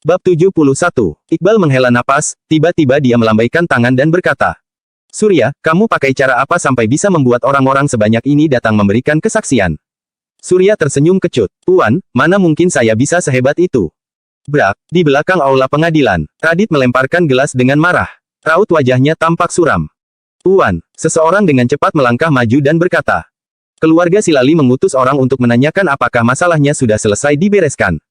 Bab 71. Iqbal menghela napas, tiba-tiba dia melambaikan tangan dan berkata, Surya, kamu pakai cara apa sampai bisa membuat orang-orang sebanyak ini datang memberikan kesaksian? Surya tersenyum kecut. Tuan, mana mungkin saya bisa sehebat itu? Brak, di belakang aula pengadilan, Radit melemparkan gelas dengan marah. Raut wajahnya tampak suram. Tuan, seseorang dengan cepat melangkah maju dan berkata, keluarga Silali mengutus orang untuk menanyakan apakah masalahnya sudah selesai dibereskan.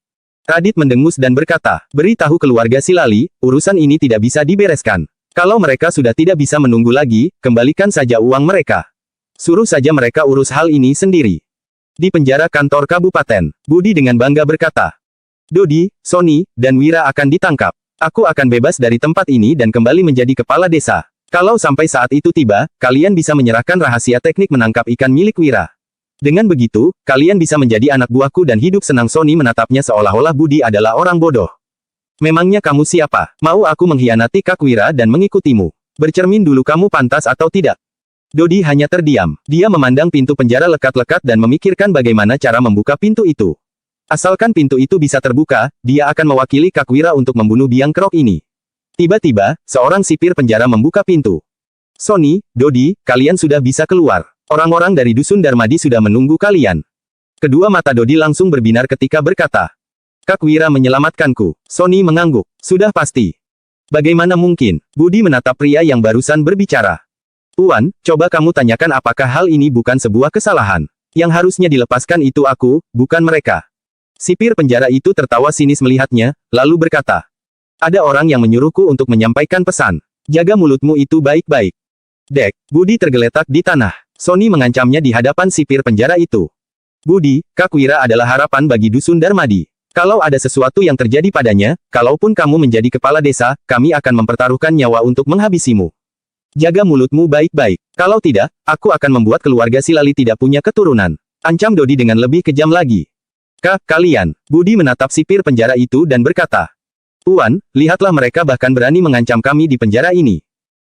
Radit mendengus dan berkata, beritahu keluarga Silali, urusan ini tidak bisa dibereskan. Kalau mereka sudah tidak bisa menunggu lagi, kembalikan saja uang mereka. Suruh saja mereka urus hal ini sendiri. Di penjara kantor kabupaten, Budi dengan bangga berkata, Dodi, Sony, dan Wira akan ditangkap. Aku akan bebas dari tempat ini dan kembali menjadi kepala desa. Kalau sampai saat itu tiba, kalian bisa menyerahkan rahasia teknik menangkap ikan milik Wira. Dengan begitu, kalian bisa menjadi anak buahku dan hidup senang. Sony menatapnya seolah-olah Budi adalah orang bodoh. Memangnya kamu siapa? Mau aku mengkhianati Kak Wira dan mengikutimu? Bercermin dulu kamu pantas atau tidak? Dodi hanya terdiam. Dia memandang pintu penjara lekat-lekat dan memikirkan bagaimana cara membuka pintu itu. Asalkan pintu itu bisa terbuka, dia akan mewakili Kak Wira untuk membunuh biang kerok ini. Tiba-tiba, seorang sipir penjara membuka pintu. Sony, Dodi, kalian sudah bisa keluar. Orang-orang dari Dusun Darmadi sudah menunggu kalian. Kedua mata Dodi langsung berbinar ketika berkata, Kak Wira menyelamatkanku. Sony mengangguk. Sudah pasti. Bagaimana mungkin? Budi menatap pria yang barusan berbicara. Tuan, coba kamu tanyakan apakah hal ini bukan sebuah kesalahan. Yang harusnya dilepaskan itu aku, bukan mereka. Sipir penjara itu tertawa sinis melihatnya, lalu berkata, ada orang yang menyuruhku untuk menyampaikan pesan. Jaga mulutmu itu baik-baik. Dek, Budi tergeletak di tanah. Sony mengancamnya di hadapan sipir penjara itu. Budi, Kak Wira adalah harapan bagi Dusun Darmadi. Kalau ada sesuatu yang terjadi padanya, kalaupun kamu menjadi kepala desa, kami akan mempertaruhkan nyawa untuk menghabisimu. Jaga mulutmu baik-baik. Kalau tidak, aku akan membuat keluarga Silali tidak punya keturunan. Ancam Dodi dengan lebih kejam lagi. Kalian. Budi menatap sipir penjara itu dan berkata, Tuan, lihatlah mereka bahkan berani mengancam kami di penjara ini.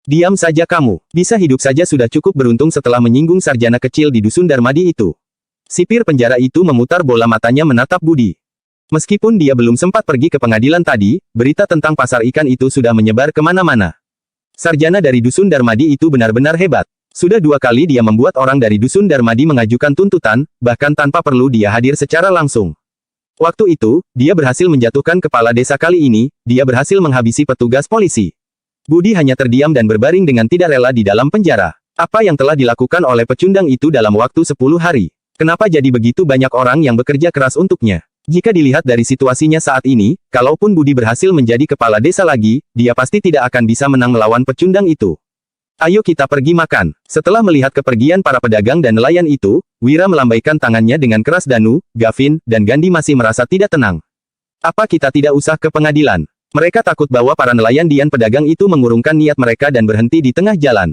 Diam saja kamu. Bisa hidup saja sudah cukup beruntung setelah menyinggung sarjana kecil di Dusun Darmadi itu. Sipir penjara itu memutar bola matanya menatap Budi. Meskipun dia belum sempat pergi ke pengadilan tadi, berita tentang pasar ikan itu sudah menyebar kemana-mana. Sarjana dari Dusun Darmadi itu benar-benar hebat. Sudah 2 kali dia membuat orang dari Dusun Darmadi mengajukan tuntutan, bahkan tanpa perlu dia hadir secara langsung. Waktu itu, dia berhasil menjatuhkan kepala desa. Kali ini, dia berhasil menghabisi petugas polisi. Budi hanya terdiam dan berbaring dengan tidak rela di dalam penjara. Apa yang telah dilakukan oleh pecundang itu dalam waktu 10 hari? Kenapa jadi begitu banyak orang yang bekerja keras untuknya? Jika dilihat dari situasinya saat ini, kalaupun Budi berhasil menjadi kepala desa lagi, dia pasti tidak akan bisa menang melawan pecundang itu. Ayo kita pergi makan. Setelah melihat kepergian para pedagang dan nelayan itu, Wira melambaikan tangannya dengan keras. Danu, Gavin, dan Gandhi masih merasa tidak tenang. Apa kita tidak usah ke pengadilan? Mereka takut bahwa para nelayan dan pedagang itu mengurungkan niat mereka dan berhenti di tengah jalan.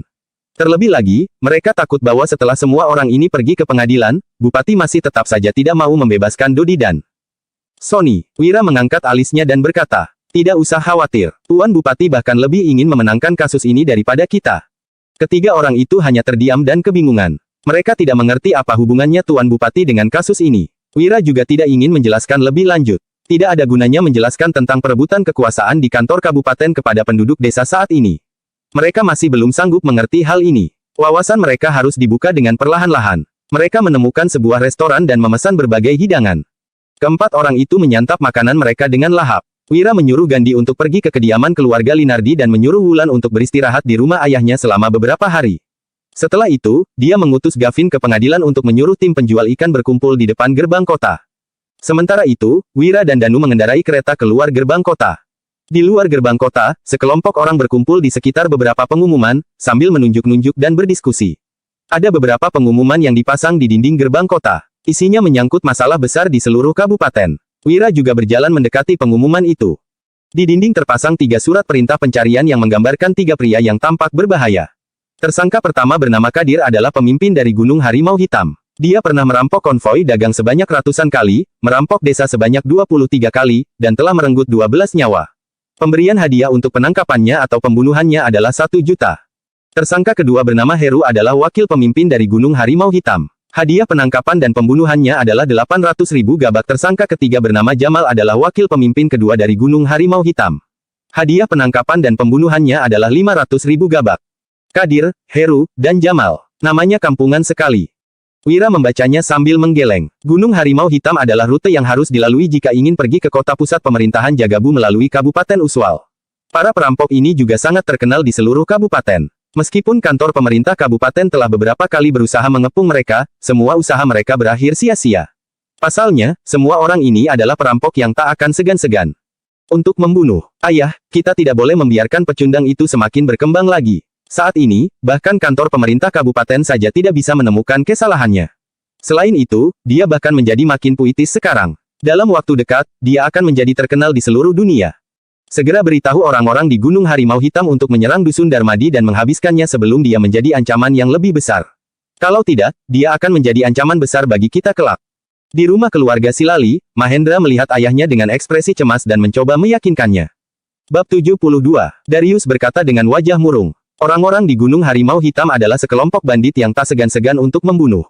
Terlebih lagi, mereka takut bahwa setelah semua orang ini pergi ke pengadilan, Bupati masih tetap saja tidak mau membebaskan Dodi dan Sony. Wira mengangkat alisnya dan berkata, tidak usah khawatir. Tuan Bupati bahkan lebih ingin memenangkan kasus ini daripada kita. Ketiga orang itu hanya terdiam dan kebingungan. Mereka tidak mengerti apa hubungannya Tuan Bupati dengan kasus ini. Wira juga tidak ingin menjelaskan lebih lanjut. Tidak ada gunanya menjelaskan tentang perebutan kekuasaan di kantor kabupaten kepada penduduk desa saat ini. Mereka masih belum sanggup mengerti hal ini. Wawasan mereka harus dibuka dengan perlahan-lahan. Mereka menemukan sebuah restoran dan memesan berbagai hidangan. Keempat orang itu menyantap makanan mereka dengan lahap. Wira menyuruh Gandhi untuk pergi ke kediaman keluarga Linardi dan menyuruh Wulan untuk beristirahat di rumah ayahnya selama beberapa hari. Setelah itu, dia mengutus Gavin ke pengadilan untuk menyuruh tim penjual ikan berkumpul di depan gerbang kota. Sementara itu, Wira dan Danu mengendarai kereta keluar gerbang kota. Di luar gerbang kota, sekelompok orang berkumpul di sekitar beberapa pengumuman, sambil menunjuk-nunjuk dan berdiskusi. Ada beberapa pengumuman yang dipasang di dinding gerbang kota. Isinya menyangkut masalah besar di seluruh kabupaten. Wira juga berjalan mendekati pengumuman itu. Di dinding terpasang 3 surat perintah pencarian yang menggambarkan 3 pria yang tampak berbahaya. Tersangka pertama bernama Kadir adalah pemimpin dari Gunung Harimau Hitam. Dia pernah merampok konvoi dagang sebanyak ratusan kali, merampok desa sebanyak 23 kali, dan telah merenggut 12 nyawa. Pemberian hadiah untuk penangkapannya atau pembunuhannya adalah 1 juta. Tersangka kedua bernama Heru adalah wakil pemimpin dari Gunung Harimau Hitam. Hadiah penangkapan dan pembunuhannya adalah 800.000 gabak. Tersangka ketiga bernama Jamal adalah wakil pemimpin kedua dari Gunung Harimau Hitam. Hadiah penangkapan dan pembunuhannya adalah 500.000 gabak. Kadir, Heru, dan Jamal. Namanya kampungan sekali. Wira membacanya sambil menggeleng. Gunung Harimau Hitam adalah rute yang harus dilalui jika ingin pergi ke kota pusat pemerintahan Jagabu melalui Kabupaten Uswal. Para perampok ini juga sangat terkenal di seluruh kabupaten. Meskipun kantor pemerintah kabupaten telah beberapa kali berusaha mengepung mereka, semua usaha mereka berakhir sia-sia. Pasalnya, semua orang ini adalah perampok yang tak akan segan-segan untuk membunuh. Ayah, kita tidak boleh membiarkan pecundang itu semakin berkembang lagi. Saat ini, bahkan kantor pemerintah kabupaten saja tidak bisa menemukan kesalahannya. Selain itu, dia bahkan menjadi makin puitis sekarang. Dalam waktu dekat, dia akan menjadi terkenal di seluruh dunia. Segera beritahu orang-orang di Gunung Harimau Hitam untuk menyerang Dusun Darmadi dan menghabiskannya sebelum dia menjadi ancaman yang lebih besar. Kalau tidak, dia akan menjadi ancaman besar bagi kita kelak. Di rumah keluarga Silali, Mahendra melihat ayahnya dengan ekspresi cemas dan mencoba meyakinkannya. Bab 72. Darius berkata dengan wajah murung. Orang-orang di Gunung Harimau Hitam adalah sekelompok bandit yang tak segan-segan untuk membunuh.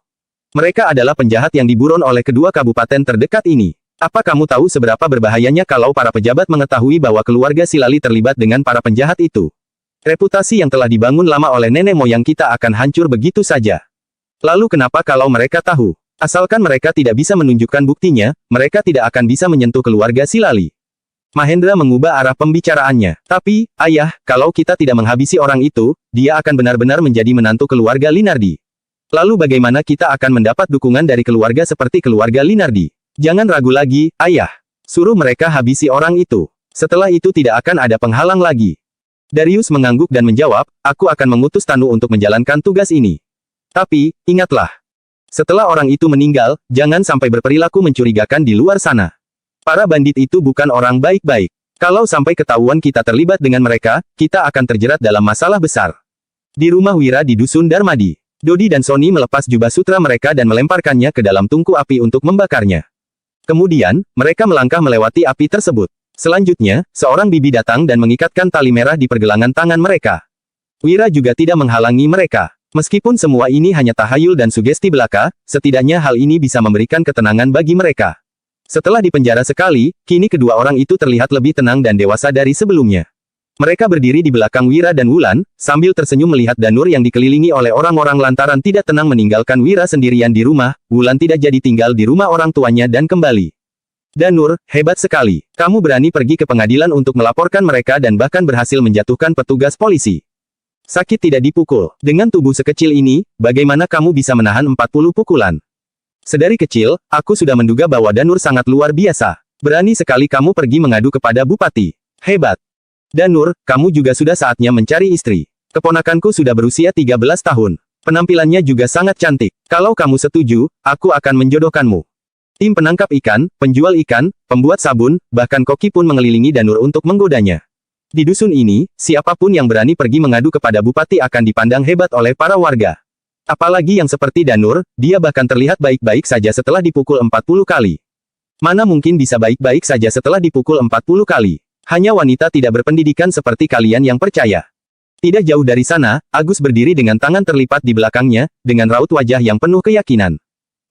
Mereka adalah penjahat yang diburon oleh kedua kabupaten terdekat ini. Apa kamu tahu seberapa berbahayanya kalau para pejabat mengetahui bahwa keluarga Silali terlibat dengan para penjahat itu? Reputasi yang telah dibangun lama oleh nenek moyang kita akan hancur begitu saja. Lalu kenapa kalau mereka tahu? Asalkan mereka tidak bisa menunjukkan buktinya, mereka tidak akan bisa menyentuh keluarga Silali. Mahendra mengubah arah pembicaraannya. Tapi, ayah, kalau kita tidak menghabisi orang itu, dia akan benar-benar menjadi menantu keluarga Linardi. Lalu bagaimana kita akan mendapat dukungan dari keluarga seperti keluarga Linardi? Jangan ragu lagi, ayah. Suruh mereka habisi orang itu. Setelah itu tidak akan ada penghalang lagi. Darius mengangguk dan menjawab, aku akan mengutus Tanu untuk menjalankan tugas ini. Tapi, ingatlah. Setelah orang itu meninggal, jangan sampai berperilaku mencurigakan di luar sana. Para bandit itu bukan orang baik-baik. Kalau sampai ketahuan kita terlibat dengan mereka, kita akan terjerat dalam masalah besar. Di rumah Wira di Dusun Darmadi, Dodi dan Sony melepas jubah sutra mereka dan melemparkannya ke dalam tungku api untuk membakarnya. Kemudian, mereka melangkah melewati api tersebut. Selanjutnya, seorang bibi datang dan mengikatkan tali merah di pergelangan tangan mereka. Wira juga tidak menghalangi mereka. Meskipun semua ini hanya tahayul dan sugesti belaka, setidaknya hal ini bisa memberikan ketenangan bagi mereka. Setelah dipenjara sekali, kini kedua orang itu terlihat lebih tenang dan dewasa dari sebelumnya. Mereka berdiri di belakang Wira dan Wulan, sambil tersenyum melihat Danur yang dikelilingi oleh orang-orang lantaran tidak tenang meninggalkan Wira sendirian di rumah. Wulan tidak jadi tinggal di rumah orang tuanya dan kembali. Danur, hebat sekali. Kamu berani pergi ke pengadilan untuk melaporkan mereka dan bahkan berhasil menjatuhkan petugas polisi. Sakit tidak dipukul. Dengan tubuh sekecil ini, bagaimana kamu bisa menahan 40 pukulan? Sedari kecil, aku sudah menduga bahwa Danur sangat luar biasa. Berani sekali kamu pergi mengadu kepada Bupati. Hebat. Danur, kamu juga sudah saatnya mencari istri. Keponakanku sudah berusia 13 tahun. Penampilannya juga sangat cantik. Kalau kamu setuju, aku akan menjodohkanmu. Tim penangkap ikan, penjual ikan, pembuat sabun, bahkan koki pun mengelilingi Danur untuk menggodanya. Di dusun ini, siapapun yang berani pergi mengadu kepada Bupati akan dipandang hebat oleh para warga. Apalagi yang seperti Danur, dia bahkan terlihat baik-baik saja setelah dipukul 40 kali. Mana mungkin bisa baik-baik saja setelah dipukul 40 kali? Hanya wanita tidak berpendidikan seperti kalian yang percaya. Tidak jauh dari sana, Agus berdiri dengan tangan terlipat di belakangnya, dengan raut wajah yang penuh keyakinan.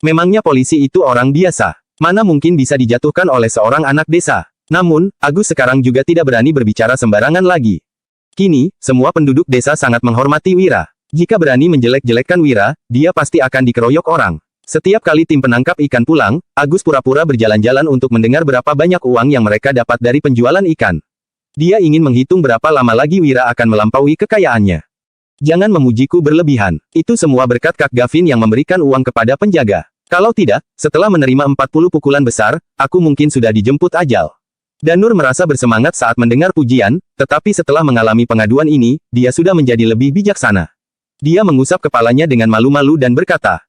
Memangnya polisi itu orang biasa? Mana mungkin bisa dijatuhkan oleh seorang anak desa? Namun, Agus sekarang juga tidak berani berbicara sembarangan lagi. Kini, semua penduduk desa sangat menghormati Wira. Jika berani menjelek-jelekkan Wira, dia pasti akan dikeroyok orang. Setiap kali tim penangkap ikan pulang, Agus pura-pura berjalan-jalan untuk mendengar berapa banyak uang yang mereka dapat dari penjualan ikan. Dia ingin menghitung berapa lama lagi Wira akan melampaui kekayaannya. Jangan memujiku berlebihan. Itu semua berkat Kak Gavin yang memberikan uang kepada penjaga. Kalau tidak, setelah menerima 40 pukulan besar, aku mungkin sudah dijemput ajal. Danur merasa bersemangat saat mendengar pujian, tetapi setelah mengalami pengaduan ini, dia sudah menjadi lebih bijaksana. Dia mengusap kepalanya dengan malu-malu dan berkata,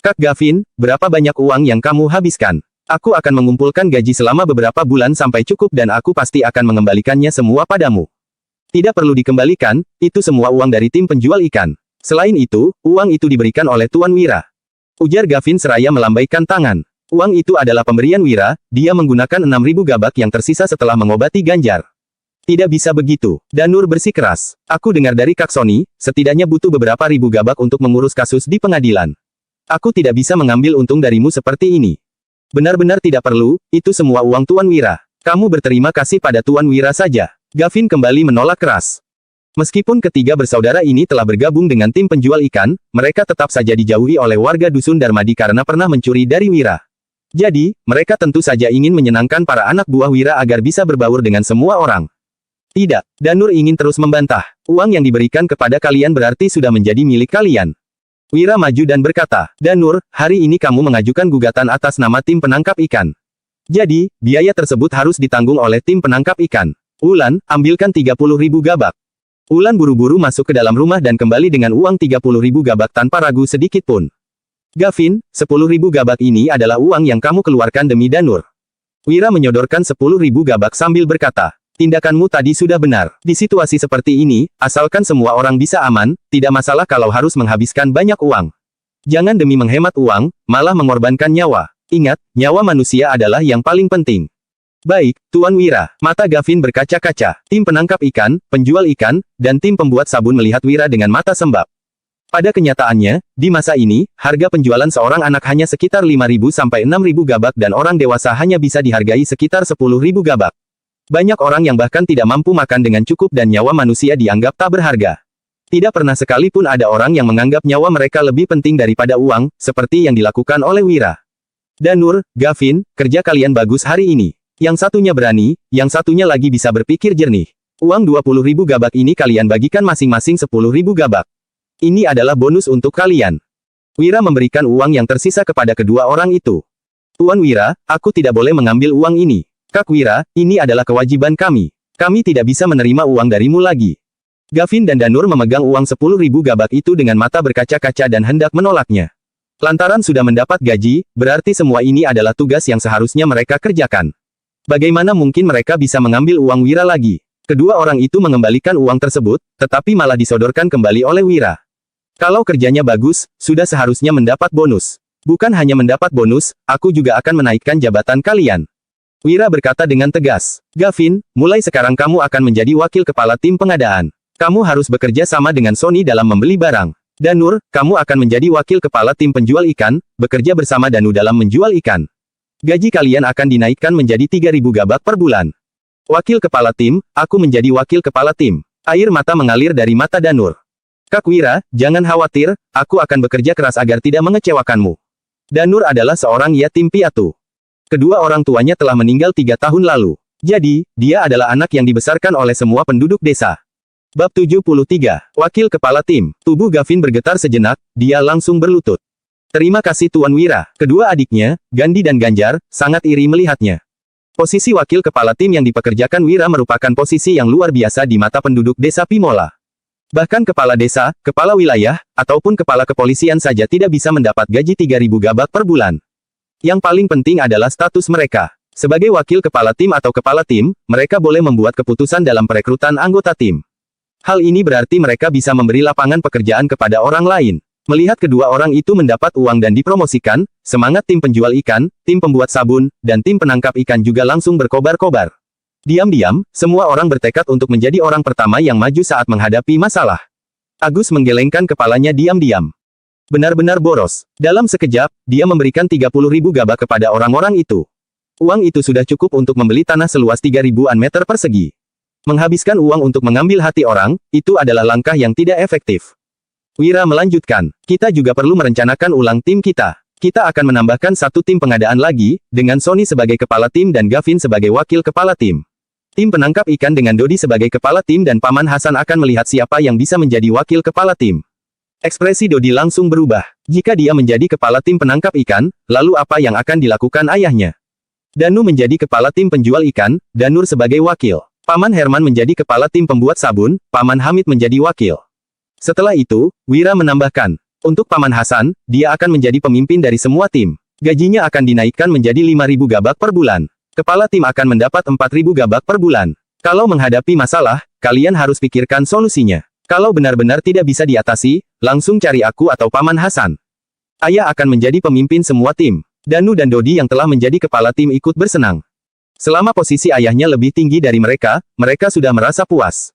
Kak Gavin, berapa banyak uang yang kamu habiskan? Aku akan mengumpulkan gaji selama beberapa bulan sampai cukup dan aku pasti akan mengembalikannya semua padamu. Tidak perlu dikembalikan, itu semua uang dari tim penjual ikan. Selain itu, uang itu diberikan oleh Tuan Wira. Ujar Gavin seraya melambaikan tangan. Uang itu adalah pemberian Wira, dia menggunakan 6.000 gabak yang tersisa setelah mengobati Ganjar. Tidak bisa begitu. Danur bersikeras. Aku dengar dari Kak Sony, setidaknya butuh beberapa ribu gabak untuk mengurus kasus di pengadilan. Aku tidak bisa mengambil untung darimu seperti ini. Benar-benar tidak perlu, itu semua uang Tuan Wira. Kamu berterima kasih pada Tuan Wira saja. Gavin kembali menolak keras. Meskipun ketiga bersaudara ini telah bergabung dengan tim penjual ikan, mereka tetap saja dijauhi oleh warga dusun Darmadi karena pernah mencuri dari Wira. Jadi, mereka tentu saja ingin menyenangkan para anak buah Wira agar bisa berbaur dengan semua orang. Tidak, Danur ingin terus membantah. Uang yang diberikan kepada kalian berarti sudah menjadi milik kalian. Wira maju dan berkata, Danur, hari ini kamu mengajukan gugatan atas nama tim penangkap ikan. Jadi, biaya tersebut harus ditanggung oleh tim penangkap ikan. Ulan, ambilkan 30.000 gabak. Ulan buru-buru masuk ke dalam rumah dan kembali dengan uang 30.000 gabak tanpa ragu sedikit pun. Gavin, 10.000 gabak ini adalah uang yang kamu keluarkan demi Danur. Wira menyodorkan 10.000 gabak sambil berkata, tindakanmu tadi sudah benar. Di situasi seperti ini, asalkan semua orang bisa aman, tidak masalah kalau harus menghabiskan banyak uang. Jangan demi menghemat uang, malah mengorbankan nyawa. Ingat, nyawa manusia adalah yang paling penting. Baik, Tuan Wira. Mata Gavin berkaca-kaca. Tim penangkap ikan, penjual ikan, dan tim pembuat sabun melihat Wira dengan mata sembab. Pada kenyataannya, di masa ini, harga penjualan seorang anak hanya sekitar 5.000 sampai 6.000 gabak dan orang dewasa hanya bisa dihargai sekitar 10.000 gabak. Banyak orang yang bahkan tidak mampu makan dengan cukup dan nyawa manusia dianggap tak berharga. Tidak pernah sekalipun ada orang yang menganggap nyawa mereka lebih penting daripada uang, seperti yang dilakukan oleh Wira. Danur, Gavin, kerja kalian bagus hari ini. Yang satunya berani, yang satunya lagi bisa berpikir jernih. Uang 20.000 gabak ini kalian bagikan masing-masing 10.000 gabak. Ini adalah bonus untuk kalian. Wira memberikan uang yang tersisa kepada kedua orang itu. Tuan Wira, aku tidak boleh mengambil uang ini. Kak Wira, ini adalah kewajiban kami. Kami tidak bisa menerima uang darimu lagi. Gavin dan Danur memegang uang 10.000 gabak itu dengan mata berkaca-kaca dan hendak menolaknya. Lantaran sudah mendapat gaji, berarti semua ini adalah tugas yang seharusnya mereka kerjakan. Bagaimana mungkin mereka bisa mengambil uang Wira lagi? Kedua orang itu mengembalikan uang tersebut, tetapi malah disodorkan kembali oleh Wira. Kalau kerjanya bagus, sudah seharusnya mendapat bonus. Bukan hanya mendapat bonus, aku juga akan menaikkan jabatan kalian. Wira berkata dengan tegas. Gavin, mulai sekarang kamu akan menjadi wakil kepala tim pengadaan. Kamu harus bekerja sama dengan Sony dalam membeli barang. Danur, kamu akan menjadi wakil kepala tim penjual ikan, bekerja bersama Danu dalam menjual ikan. Gaji kalian akan dinaikkan menjadi 3.000 gabak per bulan. Wakil kepala tim, aku menjadi wakil kepala tim. Air mata mengalir dari mata Danur. Kak Wira, jangan khawatir, aku akan bekerja keras agar tidak mengecewakanmu. Danur adalah seorang yatim piatu. Kedua orang tuanya telah meninggal 3 tahun lalu. Jadi, dia adalah anak yang dibesarkan oleh semua penduduk desa. Bab 73. Wakil kepala tim. Tubuh Gavin bergetar sejenak, dia langsung berlutut. Terima kasih Tuan Wira. Kedua adiknya, Gandhi dan Ganjar, sangat iri melihatnya. Posisi wakil kepala tim yang dipekerjakan Wira merupakan posisi yang luar biasa di mata penduduk desa Pimola. Bahkan kepala desa, kepala wilayah, ataupun kepala kepolisian saja tidak bisa mendapat gaji 3.000 gabak per bulan. Yang paling penting adalah status mereka. Sebagai wakil kepala tim atau kepala tim, mereka boleh membuat keputusan dalam perekrutan anggota tim. Hal ini berarti mereka bisa memberi lapangan pekerjaan kepada orang lain. Melihat kedua orang itu mendapat uang dan dipromosikan, semangat tim penjual ikan, tim pembuat sabun, dan tim penangkap ikan juga langsung berkobar-kobar. Diam-diam, semua orang bertekad untuk menjadi orang pertama yang maju saat menghadapi masalah. Agus menggelengkan kepalanya diam-diam. Benar-benar boros. Dalam sekejap, dia memberikan 30.000 gabak kepada orang-orang itu. Uang itu sudah cukup untuk membeli tanah seluas 3.000-an meter persegi. Menghabiskan uang untuk mengambil hati orang, itu adalah langkah yang tidak efektif. Wira melanjutkan, kita juga perlu merencanakan ulang tim kita. Kita akan menambahkan satu tim pengadaan lagi, dengan Sony sebagai kepala tim dan Gavin sebagai wakil kepala tim. Tim penangkap ikan dengan Dodi sebagai kepala tim dan Paman Hasan akan melihat siapa yang bisa menjadi wakil kepala tim. Ekspresi Dodi langsung berubah. Jika dia menjadi kepala tim penangkap ikan, lalu apa yang akan dilakukan ayahnya? Danu menjadi kepala tim penjual ikan, Danur sebagai wakil. Paman Herman menjadi kepala tim pembuat sabun, Paman Hamid menjadi wakil. Setelah itu, Wira menambahkan, untuk Paman Hasan, dia akan menjadi pemimpin dari semua tim. Gajinya akan dinaikkan menjadi 5.000 gabak per bulan. Kepala tim akan mendapat 4.000 gabak per bulan. Kalau menghadapi masalah, kalian harus pikirkan solusinya. Kalau benar-benar tidak bisa diatasi, langsung cari aku atau Paman Hasan. Ayah akan menjadi pemimpin semua tim. Danu dan Dodi yang telah menjadi kepala tim ikut bersenang. Selama posisi ayahnya lebih tinggi dari mereka, mereka sudah merasa puas.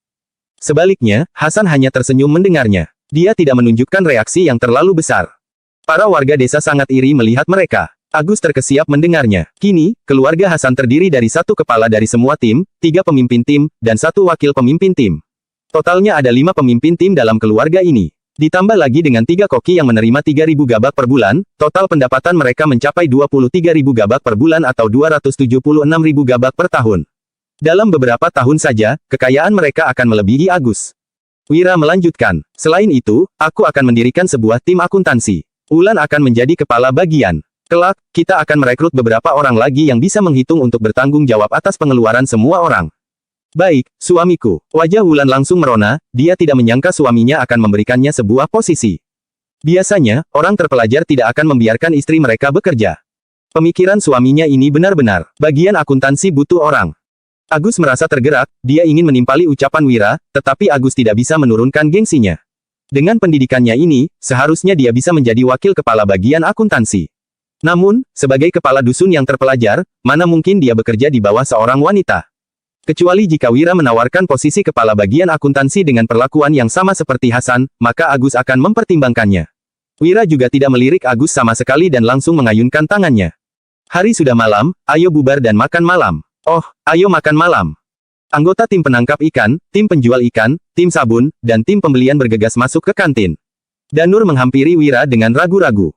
Sebaliknya, Hasan hanya tersenyum mendengarnya. Dia tidak menunjukkan reaksi yang terlalu besar. Para warga desa sangat iri melihat mereka. Agus terkesiap mendengarnya. Kini, keluarga Hasan terdiri dari satu kepala dari semua tim, 3 pemimpin tim, dan 1 wakil pemimpin tim. Totalnya ada 5 pemimpin tim dalam keluarga ini. Ditambah lagi dengan 3 koki yang menerima 3.000 gabak per bulan, total pendapatan mereka mencapai 23.000 gabak per bulan atau 276.000 gabak per tahun. Dalam beberapa tahun saja, kekayaan mereka akan melebihi Agus. Wira melanjutkan, selain itu, aku akan mendirikan sebuah tim akuntansi. Wulan akan menjadi kepala bagian. Kelak, kita akan merekrut beberapa orang lagi yang bisa menghitung untuk bertanggung jawab atas pengeluaran semua orang. Baik, suamiku. Wajah Wulan langsung merona, dia tidak menyangka suaminya akan memberikannya sebuah posisi. Biasanya, orang terpelajar tidak akan membiarkan istri mereka bekerja. Pemikiran suaminya ini benar-benar, bagian akuntansi butuh orang. Agus merasa tergerak, dia ingin menimpali ucapan Wira, tetapi Agus tidak bisa menurunkan gengsinya. Dengan pendidikannya ini, seharusnya dia bisa menjadi wakil kepala bagian akuntansi. Namun, sebagai kepala dusun yang terpelajar, mana mungkin dia bekerja di bawah seorang wanita. Kecuali jika Wira menawarkan posisi kepala bagian akuntansi dengan perlakuan yang sama seperti Hasan, maka Agus akan mempertimbangkannya. Wira juga tidak melirik Agus sama sekali dan langsung mengayunkan tangannya. Hari sudah malam, ayo bubar dan makan malam. Oh, ayo makan malam. Anggota tim penangkap ikan, tim penjual ikan, tim sabun, dan tim pembelian bergegas masuk ke kantin. Danur menghampiri Wira dengan ragu-ragu.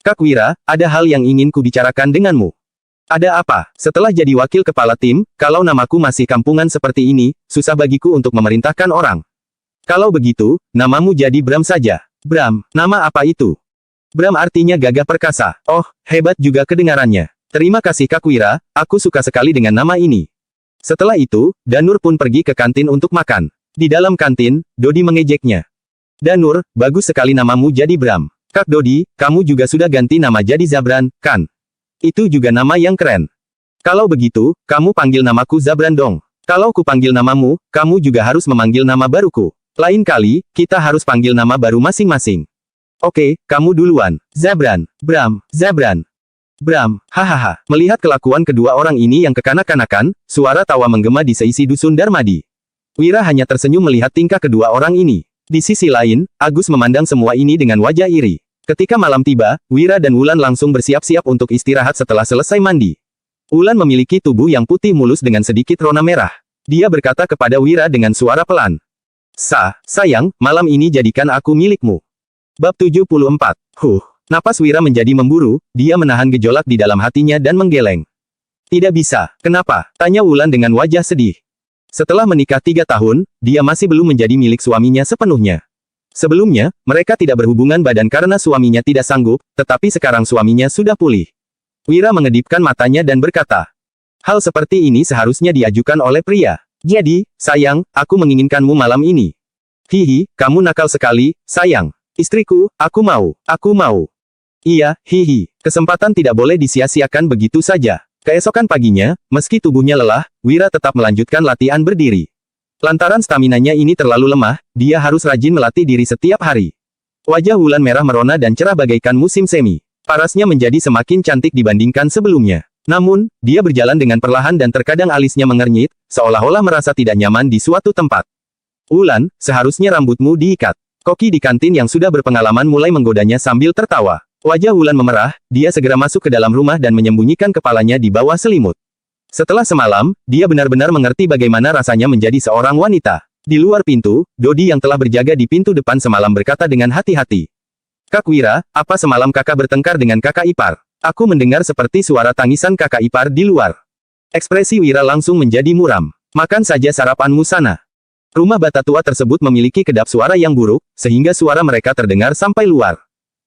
Kak Wira, ada hal yang ingin kubicarakan denganmu. Ada apa? Setelah jadi wakil kepala tim, kalau namaku masih kampungan seperti ini, susah bagiku untuk memerintahkan orang. Kalau begitu, namamu jadi Bram saja. Bram, nama apa itu? Bram artinya gagah perkasa. Oh, hebat juga kedengarannya. Terima kasih Kak Wira, aku suka sekali dengan nama ini. Setelah itu, Danur pun pergi ke kantin untuk makan. Di dalam kantin, Dodi mengejeknya. Danur, bagus sekali namamu jadi Bram. Kak Dodi, kamu juga sudah ganti nama jadi Zabran, kan? Itu juga nama yang keren. Kalau begitu, kamu panggil namaku Zabran dong. Kalau ku panggil namamu, kamu juga harus memanggil nama baruku. Lain kali, kita harus panggil nama baru masing-masing. Oke, kamu duluan. Zabran, Bram, Zabran. Bram, hahaha. Melihat kelakuan kedua orang ini yang kekanak-kanakan, suara tawa menggema di seisi dusun Darmadi. Wira hanya tersenyum melihat tingkah kedua orang ini. Di sisi lain, Agus memandang semua ini dengan wajah iri. Ketika malam tiba, Wira dan Wulan langsung bersiap-siap untuk istirahat setelah selesai mandi. Wulan memiliki tubuh yang putih mulus dengan sedikit rona merah. Dia berkata kepada Wira dengan suara pelan. Sayang, malam ini jadikan aku milikmu. Bab 74. Napas Wira menjadi memburu, dia menahan gejolak di dalam hatinya dan menggeleng. Tidak bisa, kenapa? Tanya Wulan dengan wajah sedih. Setelah menikah 3 tahun, dia masih belum menjadi milik suaminya sepenuhnya. Sebelumnya, mereka tidak berhubungan badan karena suaminya tidak sanggup, tetapi sekarang suaminya sudah pulih. Wira mengedipkan matanya dan berkata, hal seperti ini seharusnya diajukan oleh pria. Jadi, sayang, aku menginginkanmu malam ini. Hihi, kamu nakal sekali, sayang. Istriku, aku mau. Iya, hihi. Kesempatan tidak boleh disia-siakan begitu saja. Keesokan paginya, meski tubuhnya lelah, Wira tetap melanjutkan latihan berdiri. Lantaran staminanya ini terlalu lemah, dia harus rajin melatih diri setiap hari. Wajah Wulan merah merona dan cerah bagaikan musim semi. Parasnya menjadi semakin cantik dibandingkan sebelumnya. Namun, dia berjalan dengan perlahan dan terkadang alisnya mengernyit, seolah-olah merasa tidak nyaman di suatu tempat. Wulan, seharusnya rambutmu diikat. Koki di kantin yang sudah berpengalaman mulai menggodanya sambil tertawa. Wajah Wulan memerah, dia segera masuk ke dalam rumah dan menyembunyikan kepalanya di bawah selimut. Setelah semalam, dia benar-benar mengerti bagaimana rasanya menjadi seorang wanita. Di luar pintu, Dodi yang telah berjaga di pintu depan semalam berkata dengan hati-hati. Kak Wira, apa semalam kakak bertengkar dengan kakak ipar? Aku mendengar seperti suara tangisan kakak ipar di luar. Ekspresi Wira langsung menjadi muram. Makan saja sarapanmu sana. Rumah bata tua tersebut memiliki kedap suara yang buruk, sehingga suara mereka terdengar sampai luar.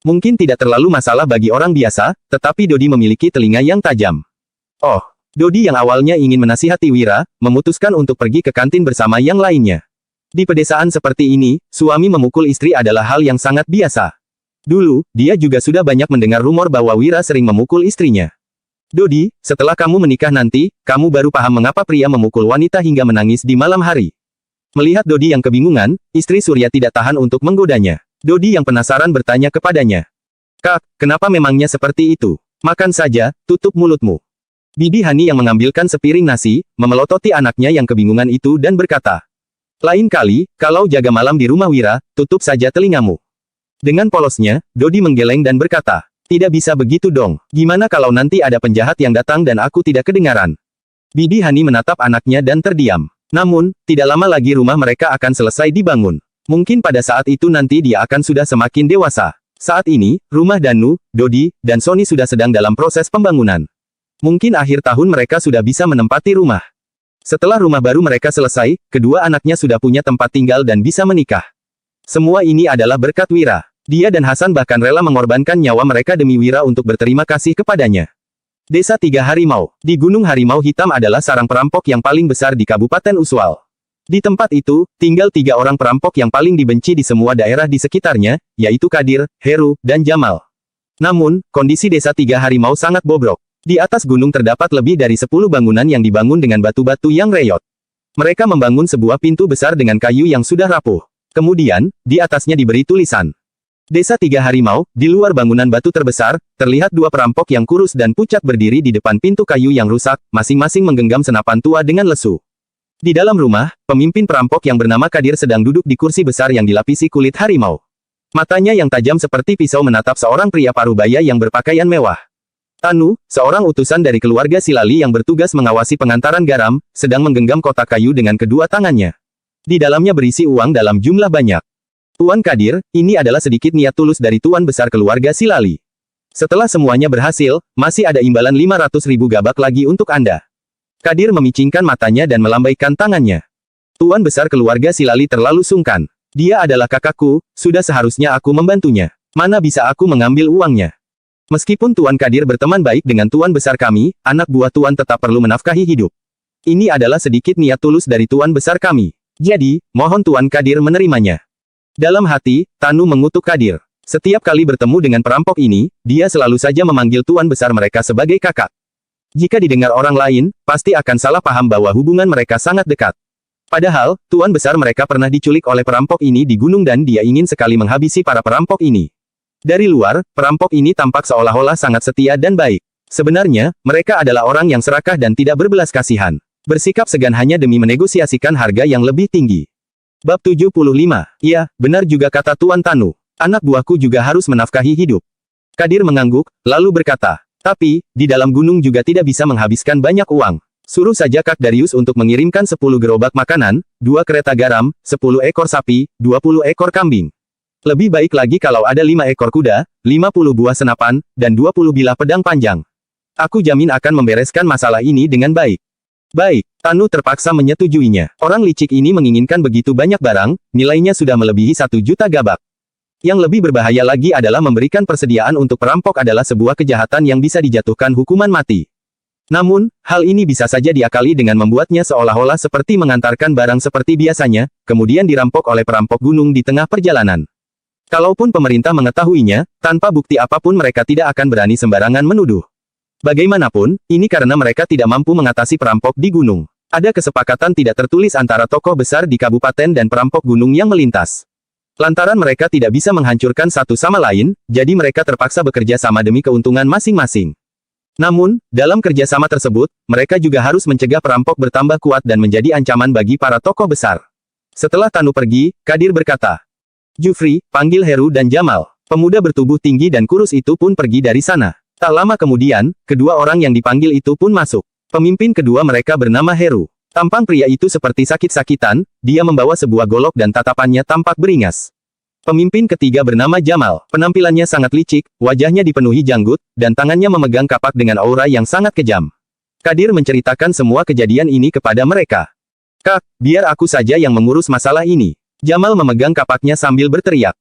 Mungkin tidak terlalu masalah bagi orang biasa, tetapi Dodi memiliki telinga yang tajam. Oh, Dodi yang awalnya ingin menasihati Wira, memutuskan untuk pergi ke kantin bersama yang lainnya. Di pedesaan seperti ini, suami memukul istri adalah hal yang sangat biasa. Dulu, dia juga sudah banyak mendengar rumor bahwa Wira sering memukul istrinya. Dodi, setelah kamu menikah nanti, kamu baru paham mengapa pria memukul wanita hingga menangis di malam hari. Melihat Dodi yang kebingungan, istri Surya tidak tahan untuk menggodanya. Dodi yang penasaran bertanya kepadanya. Kak, kenapa memangnya seperti itu? Makan saja, tutup mulutmu. Bibi Hani yang mengambilkan sepiring nasi, memelototi anaknya yang kebingungan itu dan berkata. Lain kali, kalau jaga malam di rumah Wira, tutup saja telingamu. Dengan polosnya, Dodi menggeleng dan berkata, tidak bisa begitu dong. Gimana kalau nanti ada penjahat yang datang dan aku tidak kedengaran? Bibi Hani menatap anaknya dan terdiam. Namun, tidak lama lagi rumah mereka akan selesai dibangun. Mungkin pada saat itu nanti dia akan sudah semakin dewasa. Saat ini, rumah Danu, Dodi, dan Sony sudah sedang dalam proses pembangunan. Mungkin akhir tahun mereka sudah bisa menempati rumah. Setelah rumah baru mereka selesai, kedua anaknya sudah punya tempat tinggal dan bisa menikah. Semua ini adalah berkat Wira. Dia dan Hasan bahkan rela mengorbankan nyawa mereka demi Wira untuk berterima kasih kepadanya. Desa Tiga Harimau. Di Gunung Harimau Hitam adalah sarang perampok yang paling besar di Kabupaten Uswal. Di tempat itu, tinggal 3 orang perampok yang paling dibenci di semua daerah di sekitarnya, yaitu Kadir, Heru, dan Jamal. Namun, kondisi Desa Tiga Harimau sangat bobrok. Di atas gunung terdapat lebih dari 10 bangunan yang dibangun dengan batu-batu yang reyot. Mereka membangun sebuah pintu besar dengan kayu yang sudah rapuh. Kemudian, di atasnya diberi tulisan. Desa Tiga Harimau, di luar bangunan batu terbesar, terlihat 2 perampok yang kurus dan pucat berdiri di depan pintu kayu yang rusak, masing-masing menggenggam senapan tua dengan lesu. Di dalam rumah, pemimpin perampok yang bernama Kadir sedang duduk di kursi besar yang dilapisi kulit harimau. Matanya yang tajam seperti pisau menatap seorang pria parubaya yang berpakaian mewah. Tanu, seorang utusan dari keluarga Silali yang bertugas mengawasi pengantaran garam, sedang menggenggam kotak kayu dengan kedua tangannya. Di dalamnya berisi uang dalam jumlah banyak. Tuan Kadir, ini adalah sedikit niat tulus dari Tuan Besar keluarga Silali. Setelah semuanya berhasil, masih ada imbalan 500.000 gabak lagi untuk Anda. Kadir memicingkan matanya dan melambaikan tangannya. Tuan Besar keluarga Silali terlalu sungkan. Dia adalah kakakku, sudah seharusnya aku membantunya. Mana bisa aku mengambil uangnya? Meskipun Tuan Kadir berteman baik dengan Tuan Besar kami, anak buah Tuan tetap perlu menafkahi hidup. Ini adalah sedikit niat tulus dari Tuan Besar kami. Jadi, mohon Tuan Kadir menerimanya. Dalam hati, Tanu mengutuk Kadir. Setiap kali bertemu dengan perampok ini, dia selalu saja memanggil Tuan Besar mereka sebagai kakak. Jika didengar orang lain, pasti akan salah paham bahwa hubungan mereka sangat dekat. Padahal, Tuan Besar mereka pernah diculik oleh perampok ini di gunung dan dia ingin sekali menghabisi para perampok ini. Dari luar, perampok ini tampak seolah-olah sangat setia dan baik. Sebenarnya, mereka adalah orang yang serakah dan tidak berbelas kasihan. Bersikap segan hanya demi menegosiasikan harga yang lebih tinggi. Bab 75. Iya, benar juga kata Tuan Tanu. Anak buahku juga harus menafkahi hidup. Kadir mengangguk, lalu berkata, tapi, di dalam gunung juga tidak bisa menghabiskan banyak uang. Suruh saja Kak Darius untuk mengirimkan 10 gerobak makanan, 2 kereta garam, 10 ekor sapi, 20 ekor kambing. Lebih baik lagi kalau ada 5 ekor kuda, 50 buah senapan, dan 20 bilah pedang panjang. Aku jamin akan membereskan masalah ini dengan baik. Baik, Tanu terpaksa menyetujuinya. Orang licik ini menginginkan begitu banyak barang, nilainya sudah melebihi 1 juta gabak. Yang lebih berbahaya lagi adalah memberikan persediaan untuk perampok adalah sebuah kejahatan yang bisa dijatuhkan hukuman mati. Namun, hal ini bisa saja diakali dengan membuatnya seolah-olah seperti mengantarkan barang seperti biasanya, kemudian dirampok oleh perampok gunung di tengah perjalanan. Kalaupun pemerintah mengetahuinya, tanpa bukti apapun mereka tidak akan berani sembarangan menuduh. Bagaimanapun, ini karena mereka tidak mampu mengatasi perampok di gunung. Ada kesepakatan tidak tertulis antara tokoh besar di kabupaten dan perampok gunung yang melintas. Lantaran mereka tidak bisa menghancurkan satu sama lain, jadi mereka terpaksa bekerja sama demi keuntungan masing-masing. Namun, dalam kerjasama tersebut, mereka juga harus mencegah perampok bertambah kuat dan menjadi ancaman bagi para tokoh besar. Setelah Tanu pergi, Kadir berkata, Jufri, panggil Heru dan Jamal. Pemuda bertubuh tinggi dan kurus itu pun pergi dari sana. Tak lama kemudian, kedua orang yang dipanggil itu pun masuk. Pemimpin kedua mereka bernama Heru. Tampang pria itu seperti sakit-sakitan, dia membawa sebuah golok dan tatapannya tampak beringas. Pemimpin ketiga bernama Jamal. Penampilannya sangat licik, wajahnya dipenuhi janggut, dan tangannya memegang kapak dengan aura yang sangat kejam. Kadir menceritakan semua kejadian ini kepada mereka. Kak, biar aku saja yang mengurus masalah ini. Jamal memegang kapaknya sambil berteriak.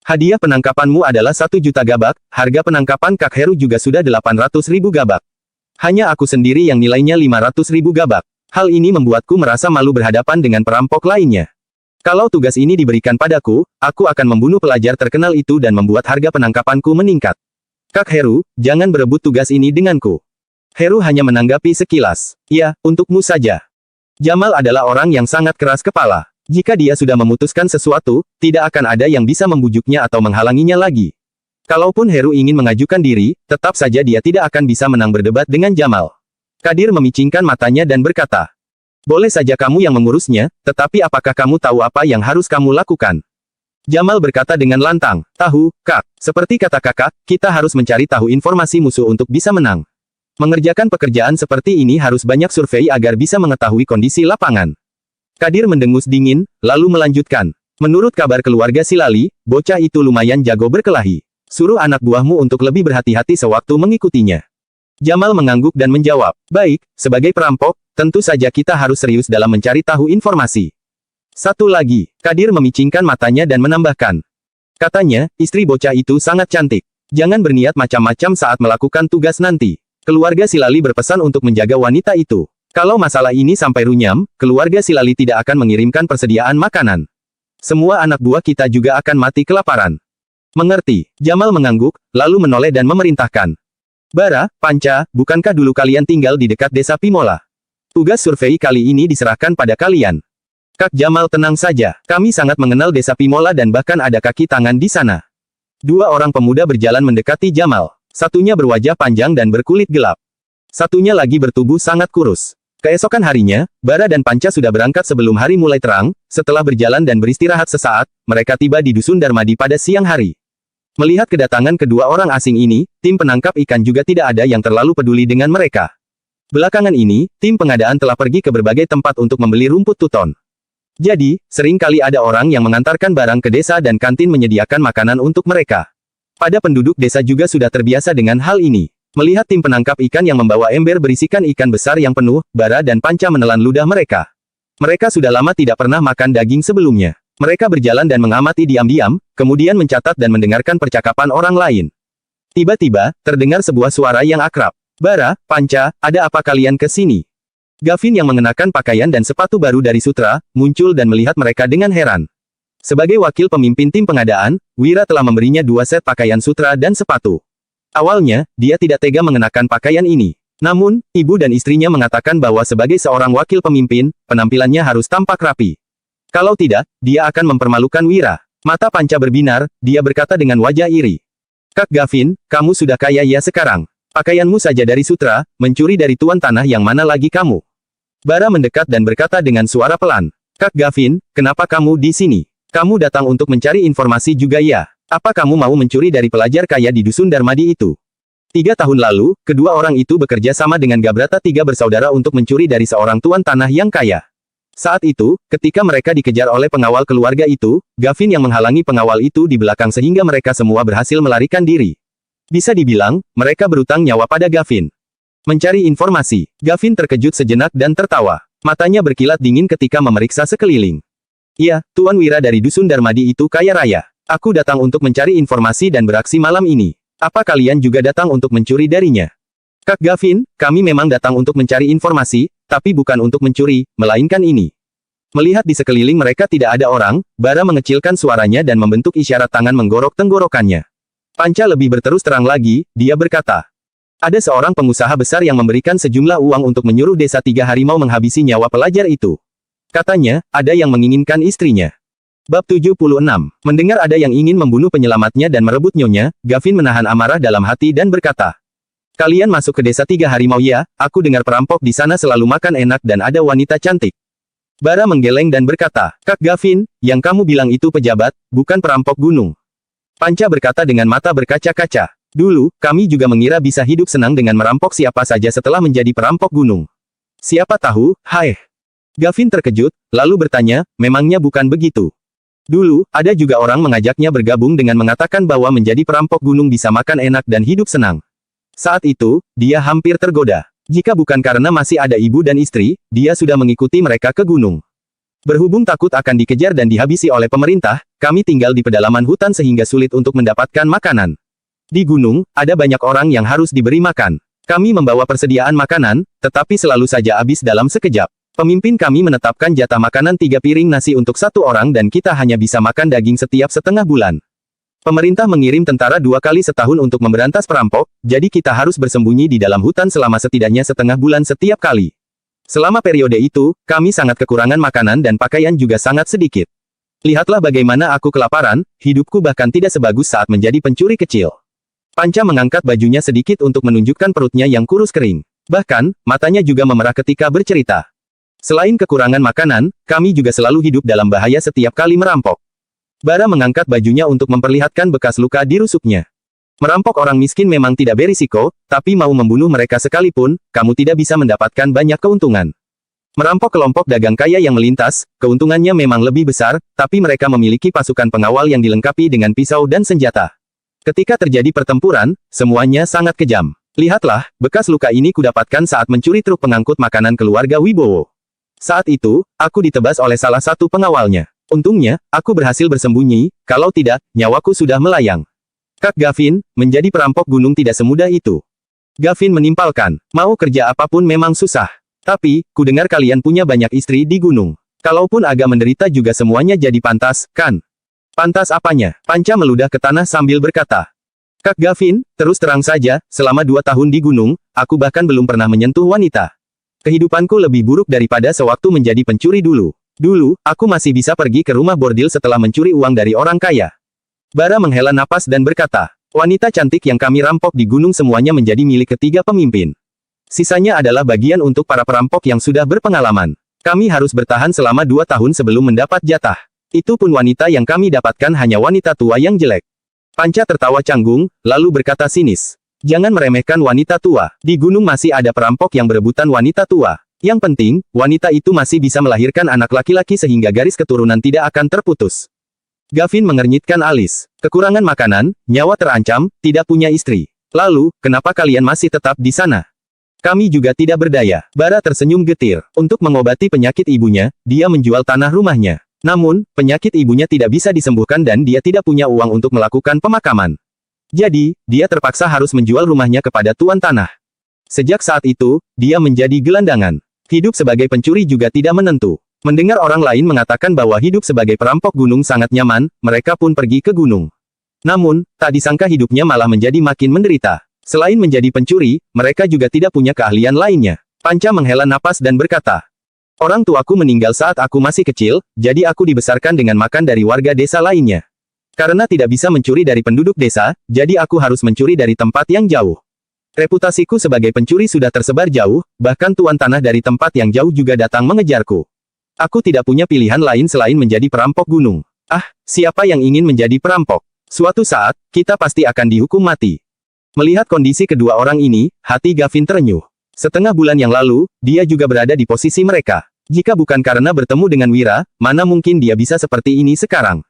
Hadiah penangkapanmu adalah 1 juta gabak, harga penangkapan Kak Heru juga sudah 800.000 gabak. Hanya aku sendiri yang nilainya 500.000 gabak. Hal ini membuatku merasa malu berhadapan dengan perampok lainnya. Kalau tugas ini diberikan padaku, aku akan membunuh pelajar terkenal itu dan membuat harga penangkapanku meningkat. Kak Heru, jangan berebut tugas ini denganku. Heru hanya menanggapi sekilas. Ya, untukmu saja. Jamal adalah orang yang sangat keras kepala. Jika dia sudah memutuskan sesuatu, tidak akan ada yang bisa membujuknya atau menghalanginya lagi. Kalaupun Heru ingin mengajukan diri, tetap saja dia tidak akan bisa menang berdebat dengan Jamal. Kadir memicingkan matanya dan berkata, boleh saja kamu yang mengurusnya, tetapi apakah kamu tahu apa yang harus kamu lakukan? Jamal berkata dengan lantang. Tahu, Kak. Seperti kata kakak, kita harus mencari tahu informasi musuh untuk bisa menang. Mengerjakan pekerjaan seperti ini harus banyak survei agar bisa mengetahui kondisi lapangan. Kadir mendengus dingin, lalu melanjutkan. Menurut kabar keluarga Silali, bocah itu lumayan jago berkelahi. Suruh anak buahmu untuk lebih berhati-hati sewaktu mengikutinya. Jamal mengangguk dan menjawab. Baik, sebagai perampok, tentu saja kita harus serius dalam mencari tahu informasi. Satu lagi, Kadir memicingkan matanya dan menambahkan. Katanya, istri bocah itu sangat cantik. Jangan berniat macam-macam saat melakukan tugas nanti. Keluarga Silali berpesan untuk menjaga wanita itu. Kalau masalah ini sampai runyam, keluarga Silali tidak akan mengirimkan persediaan makanan. Semua anak buah kita juga akan mati kelaparan. Mengerti, Jamal mengangguk, lalu menoleh dan memerintahkan. Bara, Panca, bukankah dulu kalian tinggal di dekat desa Pimola? Tugas survei kali ini diserahkan pada kalian. Kak Jamal tenang saja, kami sangat mengenal desa Pimola dan bahkan ada kaki tangan di sana. Dua orang pemuda berjalan mendekati Jamal. Satunya berwajah panjang dan berkulit gelap. Satunya lagi bertubuh sangat kurus. Keesokan harinya, Bara dan Panca sudah berangkat sebelum hari mulai terang. Setelah berjalan dan beristirahat sesaat, mereka tiba di Dusun Darmadi pada siang hari. Melihat kedatangan kedua orang asing ini, tim penangkap ikan juga tidak ada yang terlalu peduli dengan mereka. Belakangan ini, tim pengadaan telah pergi ke berbagai tempat untuk membeli rumput tuton. Jadi, sering kali ada orang yang mengantarkan barang ke desa dan kantin menyediakan makanan untuk mereka. Pada penduduk desa juga sudah terbiasa dengan hal ini. Melihat tim penangkap ikan yang membawa ember berisikan ikan besar yang penuh, Bara dan Panca menelan ludah mereka. Mereka sudah lama tidak pernah makan daging sebelumnya. Mereka berjalan dan mengamati diam-diam, kemudian mencatat dan mendengarkan percakapan orang lain. Tiba-tiba, terdengar sebuah suara yang akrab. Bara, Panca, ada apa kalian ke sini? Gavin yang mengenakan pakaian dan sepatu baru dari Sutra, muncul dan melihat mereka dengan heran. Sebagai wakil pemimpin tim pengadaan, Wira telah memberinya 2 set pakaian Sutra dan sepatu. Awalnya, dia tidak tega mengenakan pakaian ini. Namun, ibu dan istrinya mengatakan bahwa sebagai seorang wakil pemimpin, penampilannya harus tampak rapi. Kalau tidak, dia akan mempermalukan Wira. Mata Panca berbinar, dia berkata dengan wajah iri. Kak Gavin, kamu sudah kaya ya sekarang. Pakaianmu saja dari Sutra, mencuri dari tuan tanah yang mana lagi kamu? Bara mendekat dan berkata dengan suara pelan. Kak Gavin, kenapa kamu di sini? Kamu datang untuk mencari informasi juga ya? Apa kamu mau mencuri dari pelajar kaya di Dusun Darmadi itu? 3 tahun lalu, kedua orang itu bekerja sama dengan Gabrata 3 bersaudara untuk mencuri dari seorang tuan tanah yang kaya. Saat itu, ketika mereka dikejar oleh pengawal keluarga itu, Gavin yang menghalangi pengawal itu di belakang sehingga mereka semua berhasil melarikan diri. Bisa dibilang, mereka berutang nyawa pada Gavin. Mencari informasi. Gavin terkejut sejenak dan tertawa. Matanya berkilat dingin ketika memeriksa sekeliling. Iya, Tuan Wira dari Dusun Darmadi itu kaya raya. Aku datang untuk mencari informasi dan beraksi malam ini. Apa kalian juga datang untuk mencuri darinya? Kak Gavin, kami memang datang untuk mencari informasi, tapi bukan untuk mencuri, melainkan ini. Melihat di sekeliling mereka tidak ada orang, Bara mengecilkan suaranya dan membentuk isyarat tangan menggorok tenggorokannya. Panca lebih berterus terang lagi, dia berkata. Ada seorang pengusaha besar yang memberikan sejumlah uang untuk menyuruh desa 3 harimau menghabisi nyawa pelajar itu. Katanya, ada yang menginginkan istrinya. Bab 76. Mendengar ada yang ingin membunuh penyelamatnya dan merebut nyonya, Gavin menahan amarah dalam hati dan berkata. Kalian masuk ke desa 3 harimau ya, aku dengar perampok di sana selalu makan enak dan ada wanita cantik. Bara menggeleng dan berkata, Kak Gavin, yang kamu bilang itu pejabat, bukan perampok gunung. Panca berkata dengan mata berkaca-kaca. Dulu, kami juga mengira bisa hidup senang dengan merampok siapa saja setelah menjadi perampok gunung. Siapa tahu, hai. Gavin terkejut, lalu bertanya, memangnya bukan begitu? Dulu, ada juga orang mengajaknya bergabung dengan mengatakan bahwa menjadi perampok gunung bisa makan enak dan hidup senang. Saat itu, dia hampir tergoda. Jika bukan karena masih ada ibu dan istri, dia sudah mengikuti mereka ke gunung. Berhubung takut akan dikejar dan dihabisi oleh pemerintah, kami tinggal di pedalaman hutan sehingga sulit untuk mendapatkan makanan. Di gunung, ada banyak orang yang harus diberi makan. Kami membawa persediaan makanan, tetapi selalu saja habis dalam sekejap. Pemimpin kami menetapkan jatah makanan 3 piring nasi untuk 1 orang dan kita hanya bisa makan daging setiap setengah bulan. Pemerintah mengirim tentara 2 kali setahun untuk memberantas perampok, jadi kita harus bersembunyi di dalam hutan selama setidaknya setengah bulan setiap kali. Selama periode itu, kami sangat kekurangan makanan dan pakaian juga sangat sedikit. Lihatlah bagaimana aku kelaparan, hidupku bahkan tidak sebagus saat menjadi pencuri kecil. Panca mengangkat bajunya sedikit untuk menunjukkan perutnya yang kurus kering. Bahkan, matanya juga memerah ketika bercerita. Selain kekurangan makanan, kami juga selalu hidup dalam bahaya setiap kali merampok. Bara mengangkat bajunya untuk memperlihatkan bekas luka di rusuknya. Merampok orang miskin memang tidak berisiko, tapi mau membunuh mereka sekalipun, kamu tidak bisa mendapatkan banyak keuntungan. Merampok kelompok dagang kaya yang melintas, keuntungannya memang lebih besar, tapi mereka memiliki pasukan pengawal yang dilengkapi dengan pisau dan senjata. Ketika terjadi pertempuran, semuanya sangat kejam. Lihatlah, bekas luka ini kudapatkan saat mencuri truk pengangkut makanan keluarga Wibowo. Saat itu, aku ditebas oleh salah satu pengawalnya. Untungnya, aku berhasil bersembunyi, kalau tidak, nyawaku sudah melayang. Kak Gavin, menjadi perampok gunung tidak semudah itu. Gavin menimpalkan, mau kerja apapun memang susah. Tapi, kudengar kalian punya banyak istri di gunung. Kalaupun agak menderita juga semuanya jadi pantas, kan? Pantas apanya? Panca meludah ke tanah sambil berkata. Kak Gavin, terus terang saja, selama 2 tahun di gunung, aku bahkan belum pernah menyentuh wanita. Kehidupanku lebih buruk daripada sewaktu menjadi pencuri dulu. Dulu, aku masih bisa pergi ke rumah bordil setelah mencuri uang dari orang kaya. Bara menghela napas dan berkata, wanita cantik yang kami rampok di gunung semuanya menjadi milik ketiga pemimpin. Sisanya adalah bagian untuk para perampok yang sudah berpengalaman. Kami harus bertahan selama 2 tahun sebelum mendapat jatah. Itu pun wanita yang kami dapatkan hanya wanita tua yang jelek. Panca tertawa canggung, lalu berkata sinis. Jangan meremehkan wanita tua. Di gunung masih ada perampok yang berebutan wanita tua. Yang penting, wanita itu masih bisa melahirkan anak laki-laki sehingga garis keturunan tidak akan terputus. Gavin mengernyitkan alis. Kekurangan makanan, nyawa terancam, tidak punya istri. Lalu, kenapa kalian masih tetap di sana? Kami juga tidak berdaya. Bara tersenyum getir. Untuk mengobati penyakit ibunya, dia menjual tanah rumahnya. Namun, penyakit ibunya tidak bisa disembuhkan dan dia tidak punya uang untuk melakukan pemakaman. Jadi, dia terpaksa harus menjual rumahnya kepada tuan tanah. Sejak saat itu, dia menjadi gelandangan. Hidup sebagai pencuri juga tidak menentu. Mendengar orang lain mengatakan bahwa hidup sebagai perampok gunung sangat nyaman, mereka pun pergi ke gunung. Namun, tak disangka hidupnya malah menjadi makin menderita. Selain menjadi pencuri, mereka juga tidak punya keahlian lainnya. Panca menghela napas dan berkata, orang tuaku meninggal saat aku masih kecil, jadi aku dibesarkan dengan makan dari warga desa lainnya. Karena tidak bisa mencuri dari penduduk desa, jadi aku harus mencuri dari tempat yang jauh. Reputasiku sebagai pencuri sudah tersebar jauh, bahkan tuan tanah dari tempat yang jauh juga datang mengejarku. Aku tidak punya pilihan lain selain menjadi perampok gunung. Ah, siapa yang ingin menjadi perampok? Suatu saat, kita pasti akan dihukum mati. Melihat kondisi kedua orang ini, hati Gavin terenyuh. Setengah bulan yang lalu, dia juga berada di posisi mereka. Jika bukan karena bertemu dengan Wira, mana mungkin dia bisa seperti ini sekarang.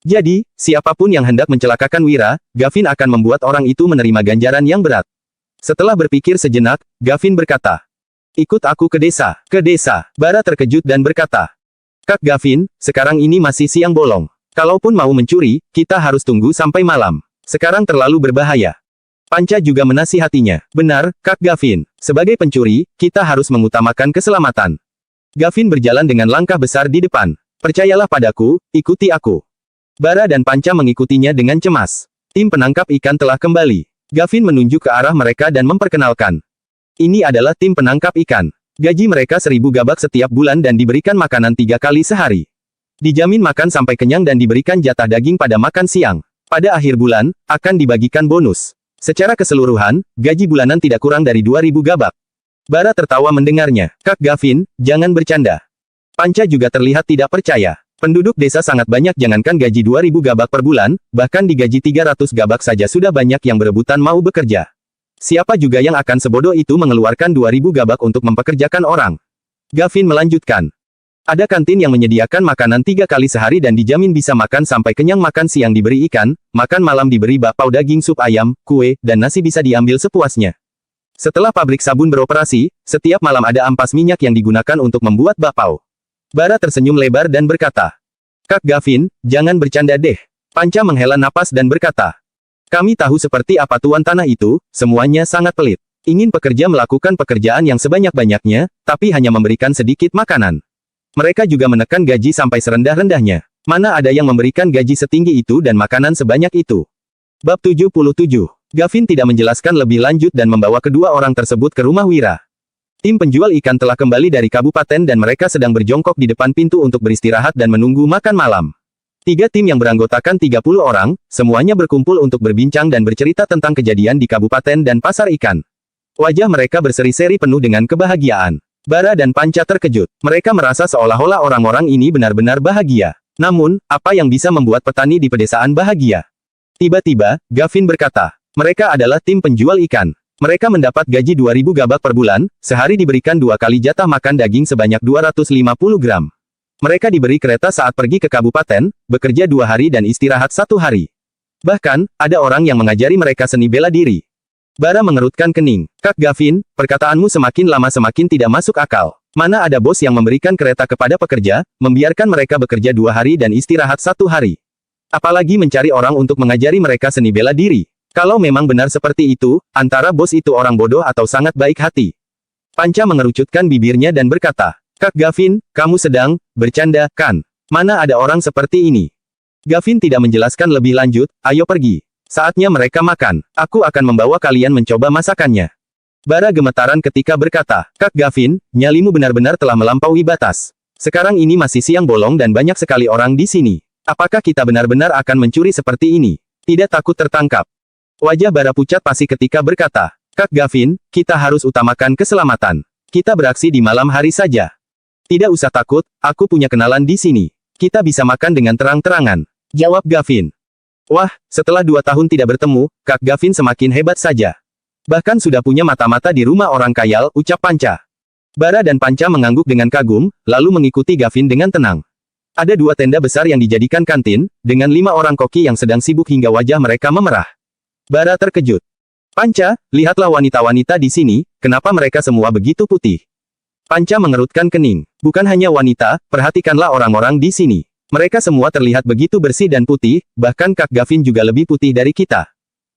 Jadi, siapapun yang hendak mencelakakan Wira, Gavin akan membuat orang itu menerima ganjaran yang berat. Setelah berpikir sejenak, Gavin berkata, ikut aku ke desa. Ke desa. Bara terkejut dan berkata, Kak Gavin, sekarang ini masih siang bolong. Kalaupun mau mencuri, kita harus tunggu sampai malam. Sekarang terlalu berbahaya. Panca juga menasihatinya. Benar, Kak Gavin. Sebagai pencuri, kita harus mengutamakan keselamatan. Gavin berjalan dengan langkah besar di depan. Percayalah padaku, ikuti aku. Bara dan Panca mengikutinya dengan cemas. Tim penangkap ikan telah kembali. Gavin menunjuk ke arah mereka dan memperkenalkan. Ini adalah tim penangkap ikan. Gaji mereka 1.000 gabak setiap bulan dan diberikan makanan 3 kali sehari. Dijamin makan sampai kenyang dan diberikan jatah daging pada makan siang. Pada akhir bulan, akan dibagikan bonus. Secara keseluruhan, gaji bulanan tidak kurang dari 2.000 gabak. Bara tertawa mendengarnya. Kak Gavin, jangan bercanda. Panca juga terlihat tidak percaya. Penduduk desa sangat banyak, jangankan gaji 2.000 gabak per bulan, bahkan digaji 300 gabak saja sudah banyak yang berebutan mau bekerja. Siapa juga yang akan sebodoh itu mengeluarkan 2.000 gabak untuk mempekerjakan orang? Gavin melanjutkan. Ada kantin yang menyediakan makanan 3 kali sehari dan dijamin bisa makan sampai kenyang. Makan siang diberi ikan, makan malam diberi bakpao daging sup ayam, kue, dan nasi bisa diambil sepuasnya. Setelah pabrik sabun beroperasi, setiap malam ada ampas minyak yang digunakan untuk membuat bakpao. Bara tersenyum lebar dan berkata, Kak Gavin, jangan bercanda deh. Panca menghela napas dan berkata, kami tahu seperti apa tuan tanah itu, semuanya sangat pelit. Ingin pekerja melakukan pekerjaan yang sebanyak-banyaknya, tapi hanya memberikan sedikit makanan. Mereka juga menekan gaji sampai serendah-rendahnya. Mana ada yang memberikan gaji setinggi itu dan makanan sebanyak itu? Bab 77. Gavin tidak menjelaskan lebih lanjut dan membawa kedua orang tersebut ke rumah Wira. Tim penjual ikan telah kembali dari kabupaten dan mereka sedang berjongkok di depan pintu untuk beristirahat dan menunggu makan malam. 3 tim yang beranggotakan 30 orang, semuanya berkumpul untuk berbincang dan bercerita tentang kejadian di kabupaten dan pasar ikan. Wajah mereka berseri-seri penuh dengan kebahagiaan. Bara dan Panca terkejut. Mereka merasa seolah-olah orang-orang ini benar-benar bahagia. Namun, apa yang bisa membuat petani di pedesaan bahagia? Tiba-tiba, Gavin berkata, mereka adalah tim penjual ikan. Mereka mendapat gaji 2.000 gabak per bulan, sehari diberikan 2 kali jatah makan daging sebanyak 250 gram. Mereka diberi kereta saat pergi ke kabupaten, bekerja 2 hari dan istirahat 1 hari. Bahkan, ada orang yang mengajari mereka seni bela diri. Bara mengerutkan kening. Kak Gavin, perkataanmu semakin lama semakin tidak masuk akal. Mana ada bos yang memberikan kereta kepada pekerja, membiarkan mereka bekerja 2 hari dan istirahat 1 hari. Apalagi mencari orang untuk mengajari mereka seni bela diri. Kalau memang benar seperti itu, antara bos itu orang bodoh atau sangat baik hati. Panca mengerucutkan bibirnya dan berkata, Kak Gavin, kamu sedang bercanda, kan? Mana ada orang seperti ini? Gavin tidak menjelaskan lebih lanjut, ayo pergi. Saatnya mereka makan. Aku akan membawa kalian mencoba masakannya. Bara gemetaran ketika berkata, Kak Gavin, nyalimu benar-benar telah melampaui batas. Sekarang ini masih siang bolong dan banyak sekali orang di sini. Apakah kita benar-benar akan mencuri seperti ini? Tidak takut tertangkap. Wajah Bara pucat pasi ketika berkata, Kak Gavin, kita harus utamakan keselamatan. Kita beraksi di malam hari saja. Tidak usah takut, aku punya kenalan di sini. Kita bisa makan dengan terang-terangan. Jawab Gavin. Wah, setelah 2 tahun tidak bertemu, Kak Gavin semakin hebat saja. Bahkan sudah punya mata-mata di rumah orang kaya, ucap Panca. Bara dan Panca mengangguk dengan kagum, lalu mengikuti Gavin dengan tenang. Ada 2 tenda besar yang dijadikan kantin, dengan 5 orang koki yang sedang sibuk hingga wajah mereka memerah. Bara terkejut. Panca, lihatlah wanita-wanita di sini, kenapa mereka semua begitu putih? Panca mengerutkan kening. Bukan hanya wanita, perhatikanlah orang-orang di sini. Mereka semua terlihat begitu bersih dan putih, bahkan Kak Gavin juga lebih putih dari kita.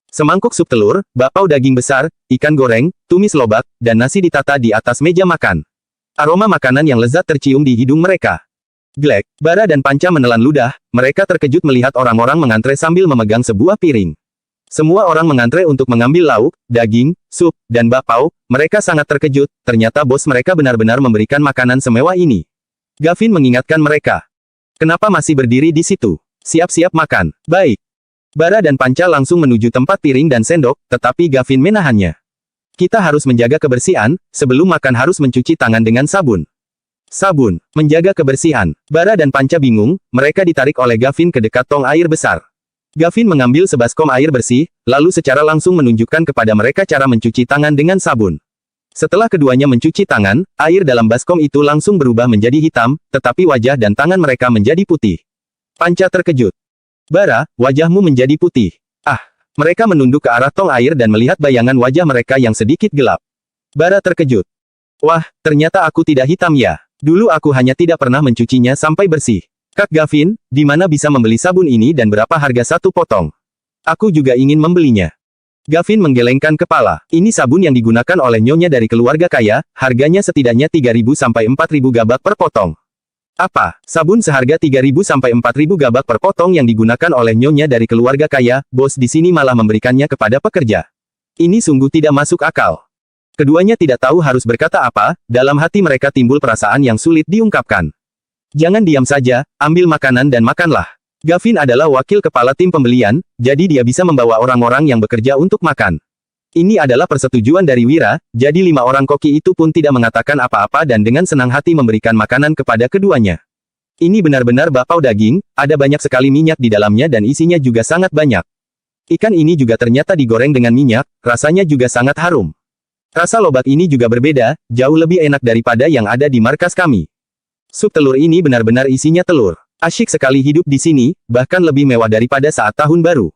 Semangkuk sup telur, bakpao daging besar, ikan goreng, tumis lobak, dan nasi ditata di atas meja makan. Aroma makanan yang lezat tercium di hidung mereka. Glek, Bara dan Panca menelan ludah, mereka terkejut melihat orang-orang mengantre sambil memegang sebuah piring. Semua orang mengantre untuk mengambil lauk, daging, sup, dan bakpao, mereka sangat terkejut, ternyata bos mereka benar-benar memberikan makanan semewah ini. Gavin mengingatkan mereka. Kenapa masih berdiri di situ? Siap-siap makan. Baik. Bara dan Panca langsung menuju tempat piring dan sendok, tetapi Gavin menahannya. Kita harus menjaga kebersihan, sebelum makan harus mencuci tangan dengan sabun. Sabun, menjaga kebersihan. Bara dan Panca bingung, mereka ditarik oleh Gavin ke dekat tong air besar. Gavin mengambil sebaskom air bersih, lalu secara langsung menunjukkan kepada mereka cara mencuci tangan dengan sabun. Setelah keduanya mencuci tangan, air dalam baskom itu langsung berubah menjadi hitam, tetapi wajah dan tangan mereka menjadi putih. Panca terkejut. Bara, wajahmu menjadi putih. Ah, mereka menunduk ke arah tong air dan melihat bayangan wajah mereka yang sedikit gelap. Bara terkejut. Wah, ternyata aku tidak hitam ya. Dulu aku hanya tidak pernah mencucinya sampai bersih. Kak Gavin, di mana bisa membeli sabun ini dan berapa harga 1 potong? Aku juga ingin membelinya. Gavin menggelengkan kepala. Ini sabun yang digunakan oleh nyonya dari keluarga kaya, harganya setidaknya 3.000 sampai 4.000 gabak per potong. Apa? Sabun seharga 3.000 sampai 4.000 gabak per potong yang digunakan oleh nyonya dari keluarga kaya, bos di sini malah memberikannya kepada pekerja. Ini sungguh tidak masuk akal. Keduanya tidak tahu harus berkata apa, dalam hati mereka timbul perasaan yang sulit diungkapkan. Jangan diam saja, ambil makanan dan makanlah. Gavin adalah wakil kepala tim pembelian, jadi dia bisa membawa orang-orang yang bekerja untuk makan. Ini adalah persetujuan dari Wira, jadi 5 orang koki itu pun tidak mengatakan apa-apa dan dengan senang hati memberikan makanan kepada keduanya. Ini benar-benar bakpao daging, ada banyak sekali minyak di dalamnya dan isinya juga sangat banyak. Ikan ini juga ternyata digoreng dengan minyak, rasanya juga sangat harum. Rasa lobak ini juga berbeda, jauh lebih enak daripada yang ada di markas kami. Sup telur ini benar-benar isinya telur. Asyik sekali hidup di sini, bahkan lebih mewah daripada saat tahun baru.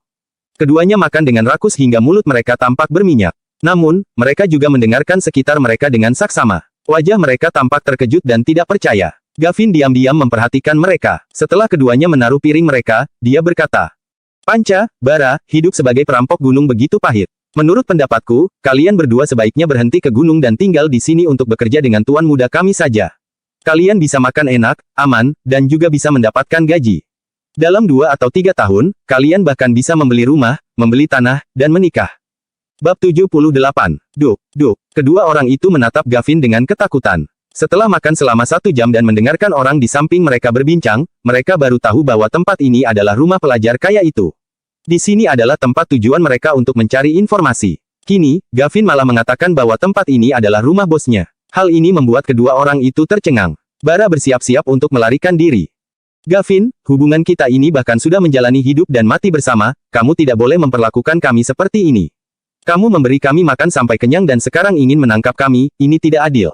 Keduanya makan dengan rakus hingga mulut mereka tampak berminyak. Namun, mereka juga mendengarkan sekitar mereka dengan saksama. Wajah mereka tampak terkejut dan tidak percaya. Gavin diam-diam memperhatikan mereka. Setelah keduanya menaruh piring mereka, dia berkata, Panca, Bara, hidup sebagai perampok gunung begitu pahit. Menurut pendapatku, kalian berdua sebaiknya berhenti ke gunung dan tinggal di sini untuk bekerja dengan tuan muda kami saja. Kalian bisa makan enak, aman, dan juga bisa mendapatkan gaji. Dalam 2 atau 3 tahun, kalian bahkan bisa membeli rumah, membeli tanah, dan menikah. Bab 78. Duk. Kedua orang itu menatap Gavin dengan ketakutan. Setelah makan selama 1 jam dan mendengarkan orang di samping mereka berbincang, mereka baru tahu bahwa tempat ini adalah rumah pelajar kaya itu. Di sini adalah tempat tujuan mereka untuk mencari informasi. Kini, Gavin malah mengatakan bahwa tempat ini adalah rumah bosnya. Hal ini membuat kedua orang itu tercengang. Bara bersiap-siap untuk melarikan diri. Gavin, hubungan kita ini bahkan sudah menjalani hidup dan mati bersama, kamu tidak boleh memperlakukan kami seperti ini. Kamu memberi kami makan sampai kenyang dan sekarang ingin menangkap kami, ini tidak adil.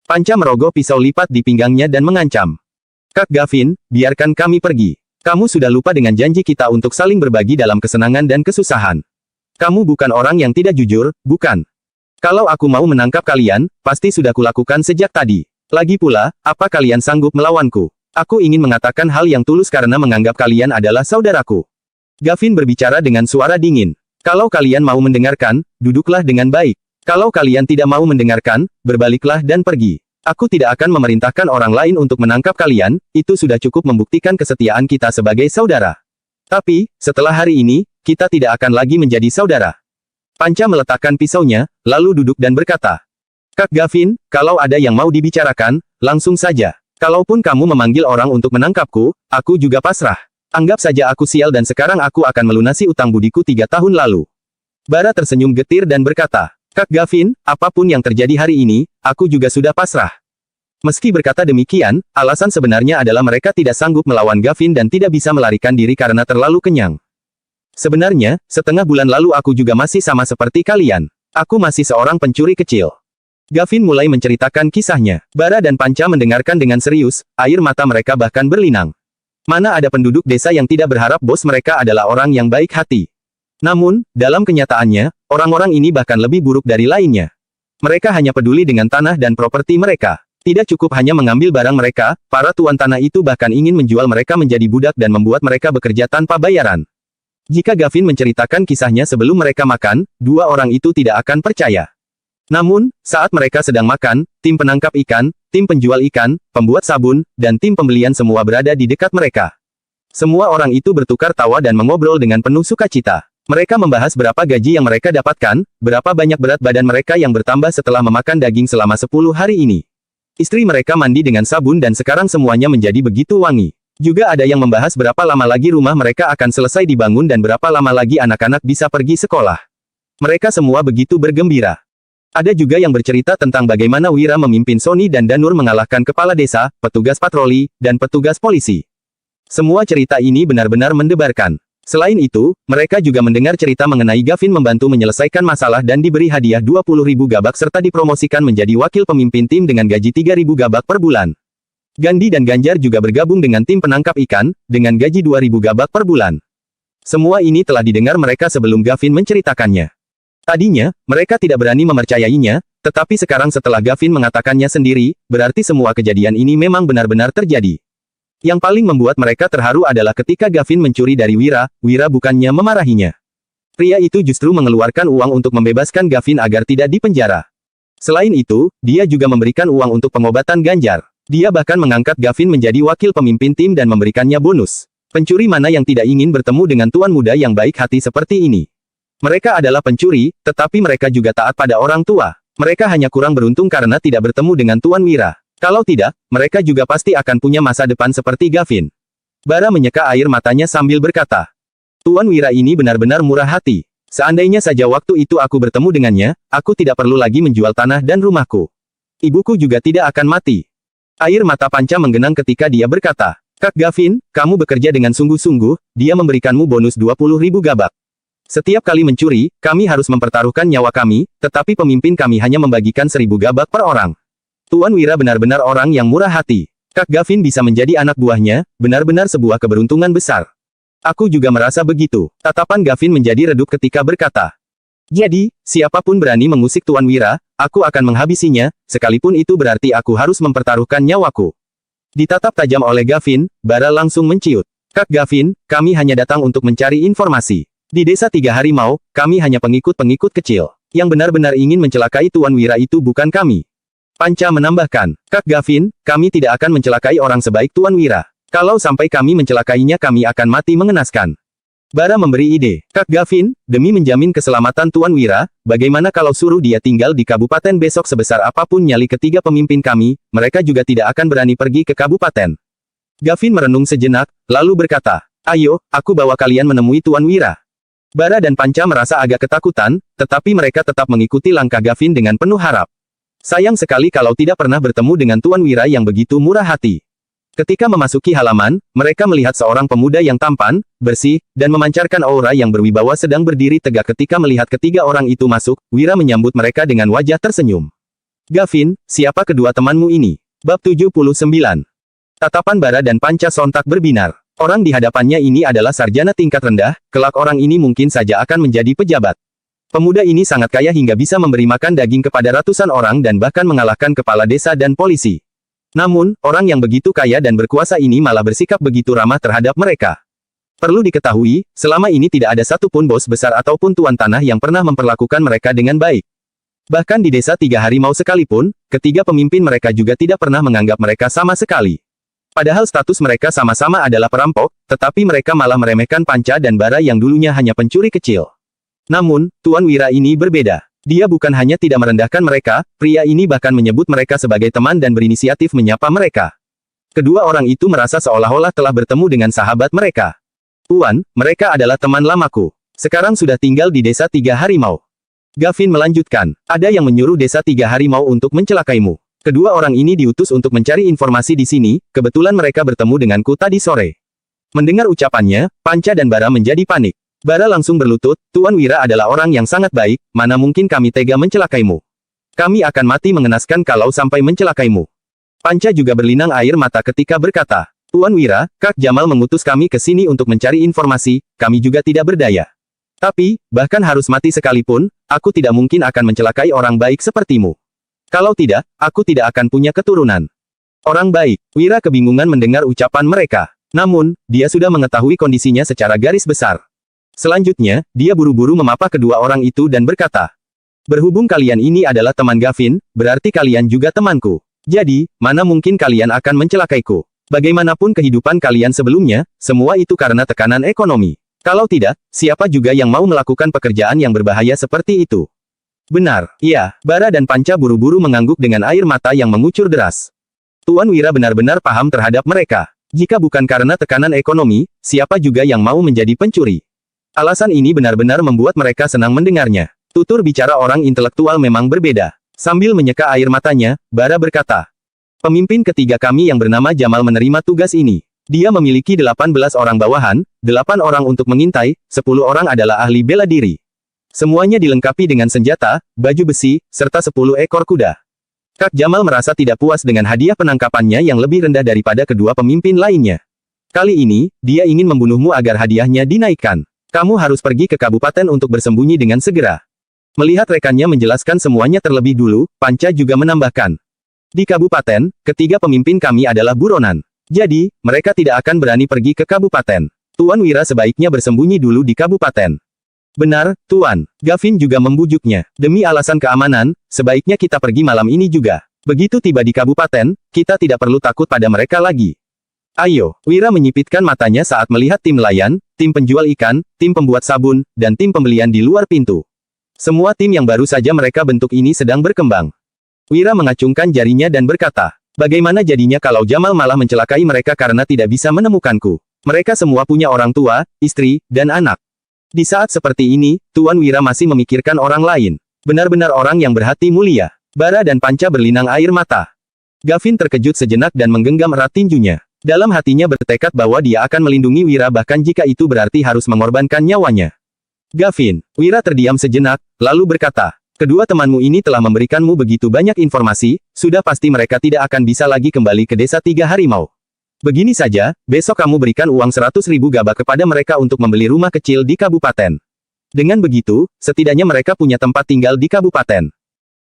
Panca merogoh pisau lipat di pinggangnya dan mengancam. Kak Gavin, biarkan kami pergi. Kamu sudah lupa dengan janji kita untuk saling berbagi dalam kesenangan dan kesusahan. Kamu bukan orang yang tidak jujur, bukan? Kalau aku mau menangkap kalian, pasti sudah kulakukan sejak tadi. Lagi pula, apa kalian sanggup melawanku? Aku ingin mengatakan hal yang tulus karena menganggap kalian adalah saudaraku. Gavin berbicara dengan suara dingin. Kalau kalian mau mendengarkan, duduklah dengan baik. Kalau kalian tidak mau mendengarkan, berbaliklah dan pergi. Aku tidak akan memerintahkan orang lain untuk menangkap kalian, itu sudah cukup membuktikan kesetiaan kita sebagai saudara. Tapi, setelah hari ini, kita tidak akan lagi menjadi saudara. Panca meletakkan pisaunya, lalu duduk dan berkata, Kak Gavin, kalau ada yang mau dibicarakan, langsung saja. Kalaupun kamu memanggil orang untuk menangkapku, aku juga pasrah. Anggap saja aku sial dan sekarang aku akan melunasi utang budiku 3 tahun lalu. Bara tersenyum getir dan berkata, Kak Gavin, apapun yang terjadi hari ini, aku juga sudah pasrah. Meski berkata demikian, alasan sebenarnya adalah mereka tidak sanggup melawan Gavin dan tidak bisa melarikan diri karena terlalu kenyang. Sebenarnya, setengah bulan lalu aku juga masih sama seperti kalian. Aku masih seorang pencuri kecil. Gavin mulai menceritakan kisahnya. Bara dan Panca mendengarkan dengan serius, air mata mereka bahkan berlinang. Mana ada penduduk desa yang tidak berharap bos mereka adalah orang yang baik hati. Namun, dalam kenyataannya, orang-orang ini bahkan lebih buruk dari lainnya. Mereka hanya peduli dengan tanah dan properti mereka. Tidak cukup hanya mengambil barang mereka, para tuan tanah itu bahkan ingin menjual mereka menjadi budak dan membuat mereka bekerja tanpa bayaran. Jika Gavin menceritakan kisahnya sebelum mereka makan, 2 orang itu tidak akan percaya. Namun, saat mereka sedang makan, tim penangkap ikan, tim penjual ikan, pembuat sabun, dan tim pembelian semua berada di dekat mereka. Semua orang itu bertukar tawa dan mengobrol dengan penuh sukacita. Mereka membahas berapa gaji yang mereka dapatkan, berapa banyak berat badan mereka yang bertambah setelah memakan daging selama 10 hari ini. Istri mereka mandi dengan sabun dan sekarang semuanya menjadi begitu wangi. Juga ada yang membahas berapa lama lagi rumah mereka akan selesai dibangun dan berapa lama lagi anak-anak bisa pergi sekolah. Mereka semua begitu bergembira. Ada juga yang bercerita tentang bagaimana Wira memimpin Sony dan Danur mengalahkan kepala desa, petugas patroli, dan petugas polisi. Semua cerita ini benar-benar mendebarkan. Selain itu, mereka juga mendengar cerita mengenai Gavin membantu menyelesaikan masalah dan diberi hadiah 20.000 gabak serta dipromosikan menjadi wakil pemimpin tim dengan gaji 3.000 gabak per bulan. Gandhi dan Ganjar juga bergabung dengan tim penangkap ikan, dengan gaji 2.000 gabak per bulan. Semua ini telah didengar mereka sebelum Gavin menceritakannya. Tadinya, mereka tidak berani mempercayainya, tetapi sekarang setelah Gavin mengatakannya sendiri, berarti semua kejadian ini memang benar-benar terjadi. Yang paling membuat mereka terharu adalah ketika Gavin mencuri dari Wira, Wira bukannya memarahinya. Pria itu justru mengeluarkan uang untuk membebaskan Gavin agar tidak dipenjara. Selain itu, dia juga memberikan uang untuk pengobatan Ganjar. Dia bahkan mengangkat Gavin menjadi wakil pemimpin tim dan memberikannya bonus. Pencuri mana yang tidak ingin bertemu dengan tuan muda yang baik hati seperti ini? Mereka adalah pencuri, tetapi mereka juga taat pada orang tua. Mereka hanya kurang beruntung karena tidak bertemu dengan Tuan Wira. Kalau tidak, mereka juga pasti akan punya masa depan seperti Gavin. Bara menyeka air matanya sambil berkata, Tuan Wira ini benar-benar murah hati. Seandainya saja waktu itu aku bertemu dengannya, aku tidak perlu lagi menjual tanah dan rumahku. Ibuku juga tidak akan mati. Air mata Panca menggenang ketika dia berkata, Kak Gavin, kamu bekerja dengan sungguh-sungguh, dia memberikanmu bonus 20.000 gabak. Setiap kali mencuri, kami harus mempertaruhkan nyawa kami, tetapi pemimpin kami hanya membagikan 1.000 gabak per orang. Tuan Wira benar-benar orang yang murah hati. Kak Gavin bisa menjadi anak buahnya, benar-benar sebuah keberuntungan besar. Aku juga merasa begitu. Tatapan Gavin menjadi redup ketika berkata, jadi, siapapun berani mengusik Tuan Wira, aku akan menghabisinya, sekalipun itu berarti aku harus mempertaruhkan nyawaku. Ditatap tajam oleh Gavin, Bara langsung menciut. Kak Gavin, kami hanya datang untuk mencari informasi. Di desa 3 harimau, kami hanya pengikut-pengikut kecil. Yang benar-benar ingin mencelakai Tuan Wira itu bukan kami. Panca menambahkan, Kak Gavin, kami tidak akan mencelakai orang sebaik Tuan Wira. Kalau sampai kami mencelakainya kami akan mati mengenaskan. Bara memberi ide, Kak Gavin, demi menjamin keselamatan Tuan Wira, bagaimana kalau suruh dia tinggal di kabupaten besok sebesar apapun nyali ketiga pemimpin kami, mereka juga tidak akan berani pergi ke kabupaten. Gavin merenung sejenak, lalu berkata, ayo, aku bawa kalian menemui Tuan Wira. Bara dan Panca merasa agak ketakutan, tetapi mereka tetap mengikuti langkah Gavin dengan penuh harap. Sayang sekali kalau tidak pernah bertemu dengan Tuan Wira yang begitu murah hati. Ketika memasuki halaman, mereka melihat seorang pemuda yang tampan, bersih, dan memancarkan aura yang berwibawa sedang berdiri tegak. Ketika melihat ketiga orang itu masuk, Wira menyambut mereka dengan wajah tersenyum. Gavin, siapa kedua temanmu ini? Bab 79. Tatapan Bara dan Panca sontak berbinar. Orang di hadapannya ini adalah sarjana tingkat rendah, kelak orang ini mungkin saja akan menjadi pejabat. Pemuda ini sangat kaya hingga bisa memberi makan daging kepada ratusan orang dan bahkan mengalahkan kepala desa dan polisi. Namun, orang yang begitu kaya dan berkuasa ini malah bersikap begitu ramah terhadap mereka. Perlu diketahui, selama ini tidak ada satupun bos besar ataupun tuan tanah yang pernah memperlakukan mereka dengan baik. Bahkan di desa Tiga Harimau sekalipun, ketiga pemimpin mereka juga tidak pernah menganggap mereka sama sekali. Padahal status mereka sama-sama adalah perampok, tetapi mereka malah meremehkan Panca dan Bara yang dulunya hanya pencuri kecil. Namun, Tuan Wira ini berbeda. Dia bukan hanya tidak merendahkan mereka, pria ini bahkan menyebut mereka sebagai teman dan berinisiatif menyapa mereka. Kedua orang itu merasa seolah-olah telah bertemu dengan sahabat mereka. Tuan, mereka adalah teman lamaku. Sekarang sudah tinggal di desa Tiga Harimau. Gavin melanjutkan, ada yang menyuruh desa Tiga Harimau untuk mencelakaimu. Kedua orang ini diutus untuk mencari informasi di sini, kebetulan mereka bertemu denganku tadi sore. Mendengar ucapannya, Panca dan Bara menjadi panik. Bara langsung berlutut, Tuan Wira adalah orang yang sangat baik, mana mungkin kami tega mencelakaimu. Kami akan mati mengenaskan kalau sampai mencelakaimu. Panca juga berlinang air mata ketika berkata, Tuan Wira, Kak Jamal mengutus kami ke sini untuk mencari informasi, kami juga tidak berdaya. Tapi, bahkan harus mati sekalipun, aku tidak mungkin akan mencelakai orang baik sepertimu. Kalau tidak, aku tidak akan punya keturunan. Orang baik, Wira kebingungan mendengar ucapan mereka. Namun, dia sudah mengetahui kondisinya secara garis besar. Selanjutnya, dia buru-buru memapa kedua orang itu dan berkata, berhubung kalian ini adalah teman Gavin, berarti kalian juga temanku. Jadi, mana mungkin kalian akan mencelakaiku. Bagaimanapun kehidupan kalian sebelumnya, semua itu karena tekanan ekonomi. Kalau tidak, siapa juga yang mau melakukan pekerjaan yang berbahaya seperti itu? Benar, iya, Bara dan Panca buru-buru mengangguk dengan air mata yang mengucur deras. Tuan Wira benar-benar paham terhadap mereka. Jika bukan karena tekanan ekonomi, siapa juga yang mau menjadi pencuri? Alasan ini benar-benar membuat mereka senang mendengarnya. Tutur bicara orang intelektual memang berbeda. Sambil menyeka air matanya, Bara berkata, pemimpin ketiga kami yang bernama Jamal menerima tugas ini. Dia memiliki 18 orang bawahan, 8 orang untuk mengintai, 10 orang adalah ahli bela diri. Semuanya dilengkapi dengan senjata, baju besi, serta 10 ekor kuda. Kak Jamal merasa tidak puas dengan hadiah penangkapannya yang lebih rendah daripada kedua pemimpin lainnya. Kali ini, dia ingin membunuhmu agar hadiahnya dinaikkan. Kamu harus pergi ke kabupaten untuk bersembunyi dengan segera. Melihat rekannya menjelaskan semuanya terlebih dulu, Panca juga menambahkan. Di kabupaten, ketiga pemimpin kami adalah buronan. Jadi, mereka tidak akan berani pergi ke kabupaten. Tuan Wira sebaiknya bersembunyi dulu di kabupaten. Benar, Tuan. Gavin juga membujuknya. Demi alasan keamanan, sebaiknya kita pergi malam ini juga. Begitu tiba di kabupaten, kita tidak perlu takut pada mereka lagi. Ayo, Wira menyipitkan matanya saat melihat tim nelayan, tim penjual ikan, tim pembuat sabun, dan tim pembelian di luar pintu. Semua tim yang baru saja mereka bentuk ini sedang berkembang. Wira mengacungkan jarinya dan berkata, bagaimana jadinya kalau Jamal malah mencelakai mereka karena tidak bisa menemukanku? Mereka semua punya orang tua, istri, dan anak. Di saat seperti ini, Tuan Wira masih memikirkan orang lain. Benar-benar orang yang berhati mulia. Bara dan Panca berlinang air mata. Gavin terkejut sejenak dan menggenggam erat tinjunya. Dalam hatinya bertekad bahwa dia akan melindungi Wira bahkan jika itu berarti harus mengorbankan nyawanya. Gavin, Wira terdiam sejenak, lalu berkata, kedua temanmu ini telah memberikanmu begitu banyak informasi, sudah pasti mereka tidak akan bisa lagi kembali ke desa Tiga Harimau. Begini saja, besok kamu berikan uang 100.000 gaba kepada mereka untuk membeli rumah kecil di kabupaten. Dengan begitu, setidaknya mereka punya tempat tinggal di kabupaten.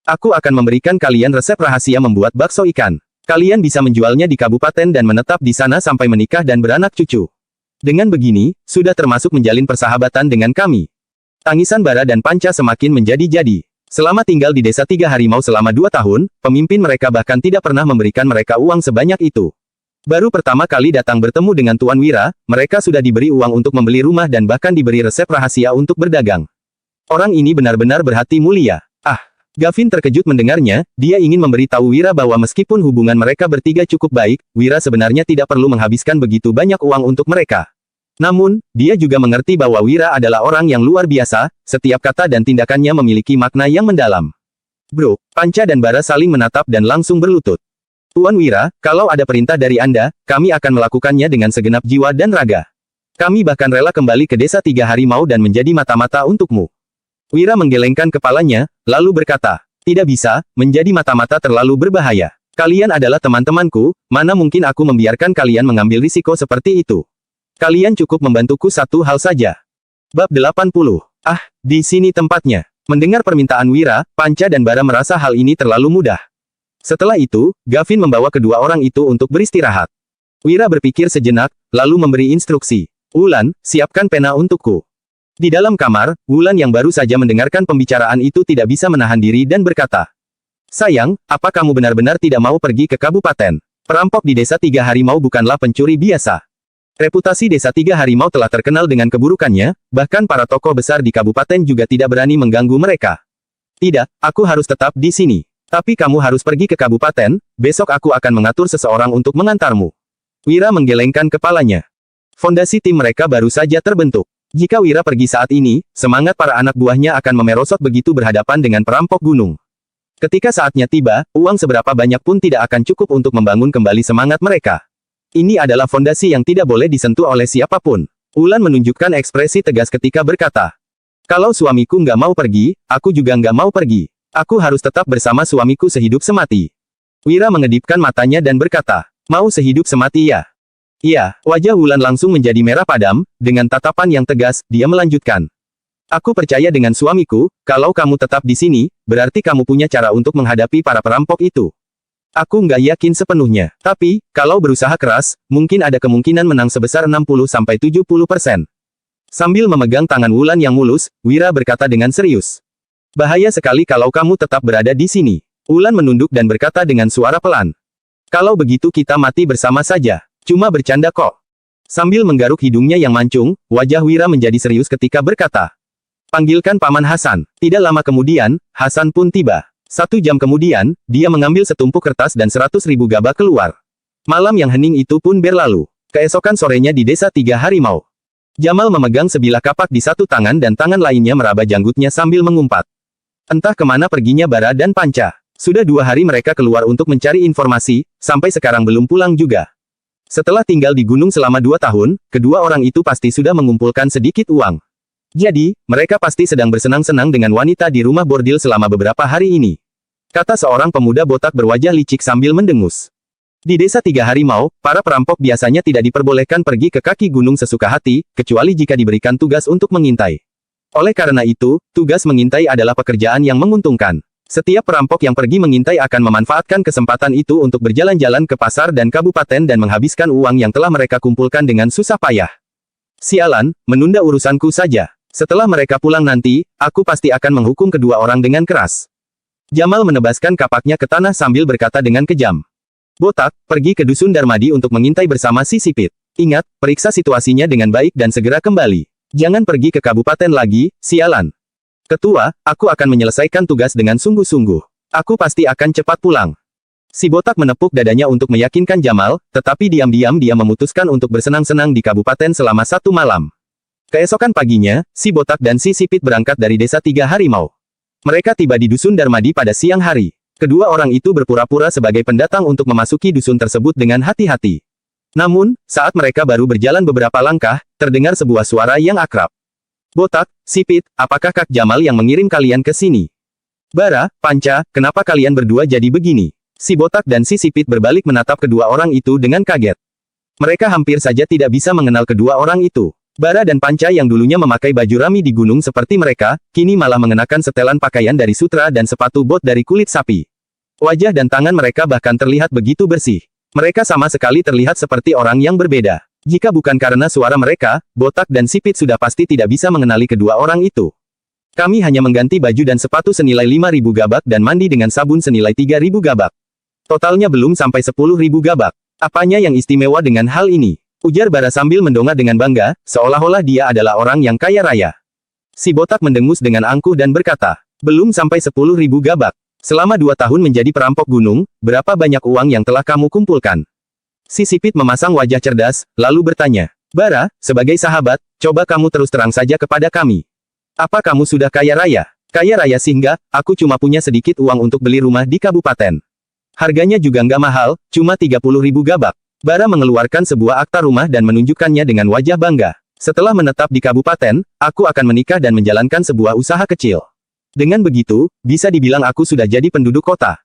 Aku akan memberikan kalian resep rahasia membuat bakso ikan. Kalian bisa menjualnya di kabupaten dan menetap di sana sampai menikah dan beranak cucu. Dengan begini, sudah termasuk menjalin persahabatan dengan kami. Tangisan Bara dan Panca semakin menjadi-jadi. Selama tinggal di desa Tiga Harimau selama 2 tahun, pemimpin mereka bahkan tidak pernah memberikan mereka uang sebanyak itu. Baru pertama kali datang bertemu dengan Tuan Wira, mereka sudah diberi uang untuk membeli rumah dan bahkan diberi resep rahasia untuk berdagang. Orang ini benar-benar berhati mulia. Gavin terkejut mendengarnya, dia ingin memberitahu Wira bahwa meskipun hubungan mereka bertiga cukup baik, Wira sebenarnya tidak perlu menghabiskan begitu banyak uang untuk mereka. Namun, dia juga mengerti bahwa Wira adalah orang yang luar biasa, setiap kata dan tindakannya memiliki makna yang mendalam. Bro, Panca dan Bara saling menatap dan langsung berlutut. Tuan Wira, kalau ada perintah dari Anda, kami akan melakukannya dengan segenap jiwa dan raga. Kami bahkan rela kembali ke desa 3 harimau dan menjadi mata-mata untukmu. Wira menggelengkan kepalanya, lalu berkata, tidak bisa, menjadi mata-mata terlalu berbahaya. Kalian adalah teman-temanku, mana mungkin aku membiarkan kalian mengambil risiko seperti itu. Kalian cukup membantuku satu hal saja. Bab 80. Ah, di sini tempatnya. Mendengar permintaan Wira, Panca dan Bara merasa hal ini terlalu mudah. Setelah itu, Gavin membawa kedua orang itu untuk beristirahat. Wira berpikir sejenak, lalu memberi instruksi. Wulan, siapkan pena untukku. Di dalam kamar, Wulan yang baru saja mendengarkan pembicaraan itu tidak bisa menahan diri dan berkata, sayang, apa kamu benar-benar tidak mau pergi ke kabupaten? Perampok di desa 3 harimau bukanlah pencuri biasa. Reputasi desa 3 harimau telah terkenal dengan keburukannya, bahkan para tokoh besar di kabupaten juga tidak berani mengganggu mereka. Tidak, aku harus tetap di sini. Tapi kamu harus pergi ke kabupaten, besok aku akan mengatur seseorang untuk mengantarmu. Wira menggelengkan kepalanya. Fondasi tim mereka baru saja terbentuk. Jika Wira pergi saat ini, semangat para anak buahnya akan memerosot begitu berhadapan dengan perampok gunung. Ketika saatnya tiba, uang seberapa banyak pun tidak akan cukup untuk membangun kembali semangat mereka. Ini adalah fondasi yang tidak boleh disentuh oleh siapapun. Wulan menunjukkan ekspresi tegas ketika berkata, kalau suamiku nggak mau pergi, aku juga nggak mau pergi. Aku harus tetap bersama suamiku sehidup semati. Wira mengedipkan matanya dan berkata, mau sehidup semati ya? Iya, wajah Wulan langsung menjadi merah padam, dengan tatapan yang tegas, dia melanjutkan. Aku percaya dengan suamiku, kalau kamu tetap di sini, berarti kamu punya cara untuk menghadapi para perampok itu. Aku nggak yakin sepenuhnya, tapi, kalau berusaha keras, mungkin ada kemungkinan menang sebesar 60-70%. Sambil memegang tangan Wulan yang mulus, Wira berkata dengan serius. Bahaya sekali kalau kamu tetap berada di sini. Wulan menunduk dan berkata dengan suara pelan. Kalau begitu kita mati bersama saja. Cuma bercanda kok. Sambil menggaruk hidungnya yang mancung, wajah Wira menjadi serius ketika berkata. Panggilkan Paman Hasan. Tidak lama kemudian, Hasan pun tiba. 1 jam kemudian, dia mengambil setumpuk kertas dan 100.000 gabah keluar. Malam yang hening itu pun berlalu. Keesokan sorenya di desa 3 harimau. Jamal memegang sebilah kapak di satu tangan dan tangan lainnya meraba janggutnya sambil mengumpat. Entah kemana perginya Bara dan Panca. Sudah 2 hari mereka keluar untuk mencari informasi, sampai sekarang belum pulang juga. Setelah tinggal di gunung selama 2 tahun, kedua orang itu pasti sudah mengumpulkan sedikit uang. Jadi, mereka pasti sedang bersenang-senang dengan wanita di rumah bordil selama beberapa hari ini. Kata seorang pemuda botak berwajah licik sambil mendengus. Di desa 3 harimau, para perampok biasanya tidak diperbolehkan pergi ke kaki gunung sesuka hati, kecuali jika diberikan tugas untuk mengintai. Oleh karena itu, tugas mengintai adalah pekerjaan yang menguntungkan. Setiap perampok yang pergi mengintai akan memanfaatkan kesempatan itu untuk berjalan-jalan ke pasar dan kabupaten dan menghabiskan uang yang telah mereka kumpulkan dengan susah payah. Sialan, menunda urusanku saja. Setelah mereka pulang nanti, aku pasti akan menghukum kedua orang dengan keras. Jamal menebaskan kapaknya ke tanah sambil berkata dengan kejam. Botak, pergi ke Dusun Darmadi untuk mengintai bersama si Sipit. Ingat, periksa situasinya dengan baik dan segera kembali. Jangan pergi ke kabupaten lagi, sialan. Ketua, aku akan menyelesaikan tugas dengan sungguh-sungguh. Aku pasti akan cepat pulang. Si botak menepuk dadanya untuk meyakinkan Jamal, tetapi diam-diam dia memutuskan untuk bersenang-senang di kabupaten selama 1 malam. Keesokan paginya, si botak dan si Sipit berangkat dari desa 3 harimau. Mereka tiba di Dusun Darmadi pada siang hari. Kedua orang itu berpura-pura sebagai pendatang untuk memasuki dusun tersebut dengan hati-hati. Namun, saat mereka baru berjalan beberapa langkah, terdengar sebuah suara yang akrab. Botak, Sipit, apakah Kak Jamal yang mengirim kalian ke sini? Bara, Panca, kenapa kalian berdua jadi begini? Si botak dan si Sipit berbalik menatap kedua orang itu dengan kaget. Mereka hampir saja tidak bisa mengenal kedua orang itu. Bara dan Panca yang dulunya memakai baju rami di gunung seperti mereka, kini malah mengenakan setelan pakaian dari sutra dan sepatu bot dari kulit sapi. Wajah dan tangan mereka bahkan terlihat begitu bersih. Mereka sama sekali terlihat seperti orang yang berbeda. Jika bukan karena suara mereka, Botak dan Sipit sudah pasti tidak bisa mengenali kedua orang itu. Kami hanya mengganti baju dan sepatu senilai 5.000 gabak dan mandi dengan sabun senilai 3.000 gabak. Totalnya belum sampai 10.000 gabak. Apanya yang istimewa dengan hal ini? Ujar Bara sambil mendongak dengan bangga, seolah-olah dia adalah orang yang kaya raya. Si botak mendengus dengan angkuh dan berkata, belum sampai 10.000 gabak. Selama 2 tahun menjadi perampok gunung, berapa banyak uang yang telah kamu kumpulkan? Si Sipit memasang wajah cerdas, lalu bertanya, Bara, sebagai sahabat, coba kamu terus terang saja kepada kami. Apa kamu sudah kaya raya? Kaya raya sehingga, aku cuma punya sedikit uang untuk beli rumah di kabupaten. Harganya juga nggak mahal, cuma 30.000 gabak. Bara mengeluarkan sebuah akta rumah dan menunjukkannya dengan wajah bangga. Setelah menetap di kabupaten, aku akan menikah dan menjalankan sebuah usaha kecil. Dengan begitu, bisa dibilang aku sudah jadi penduduk kota.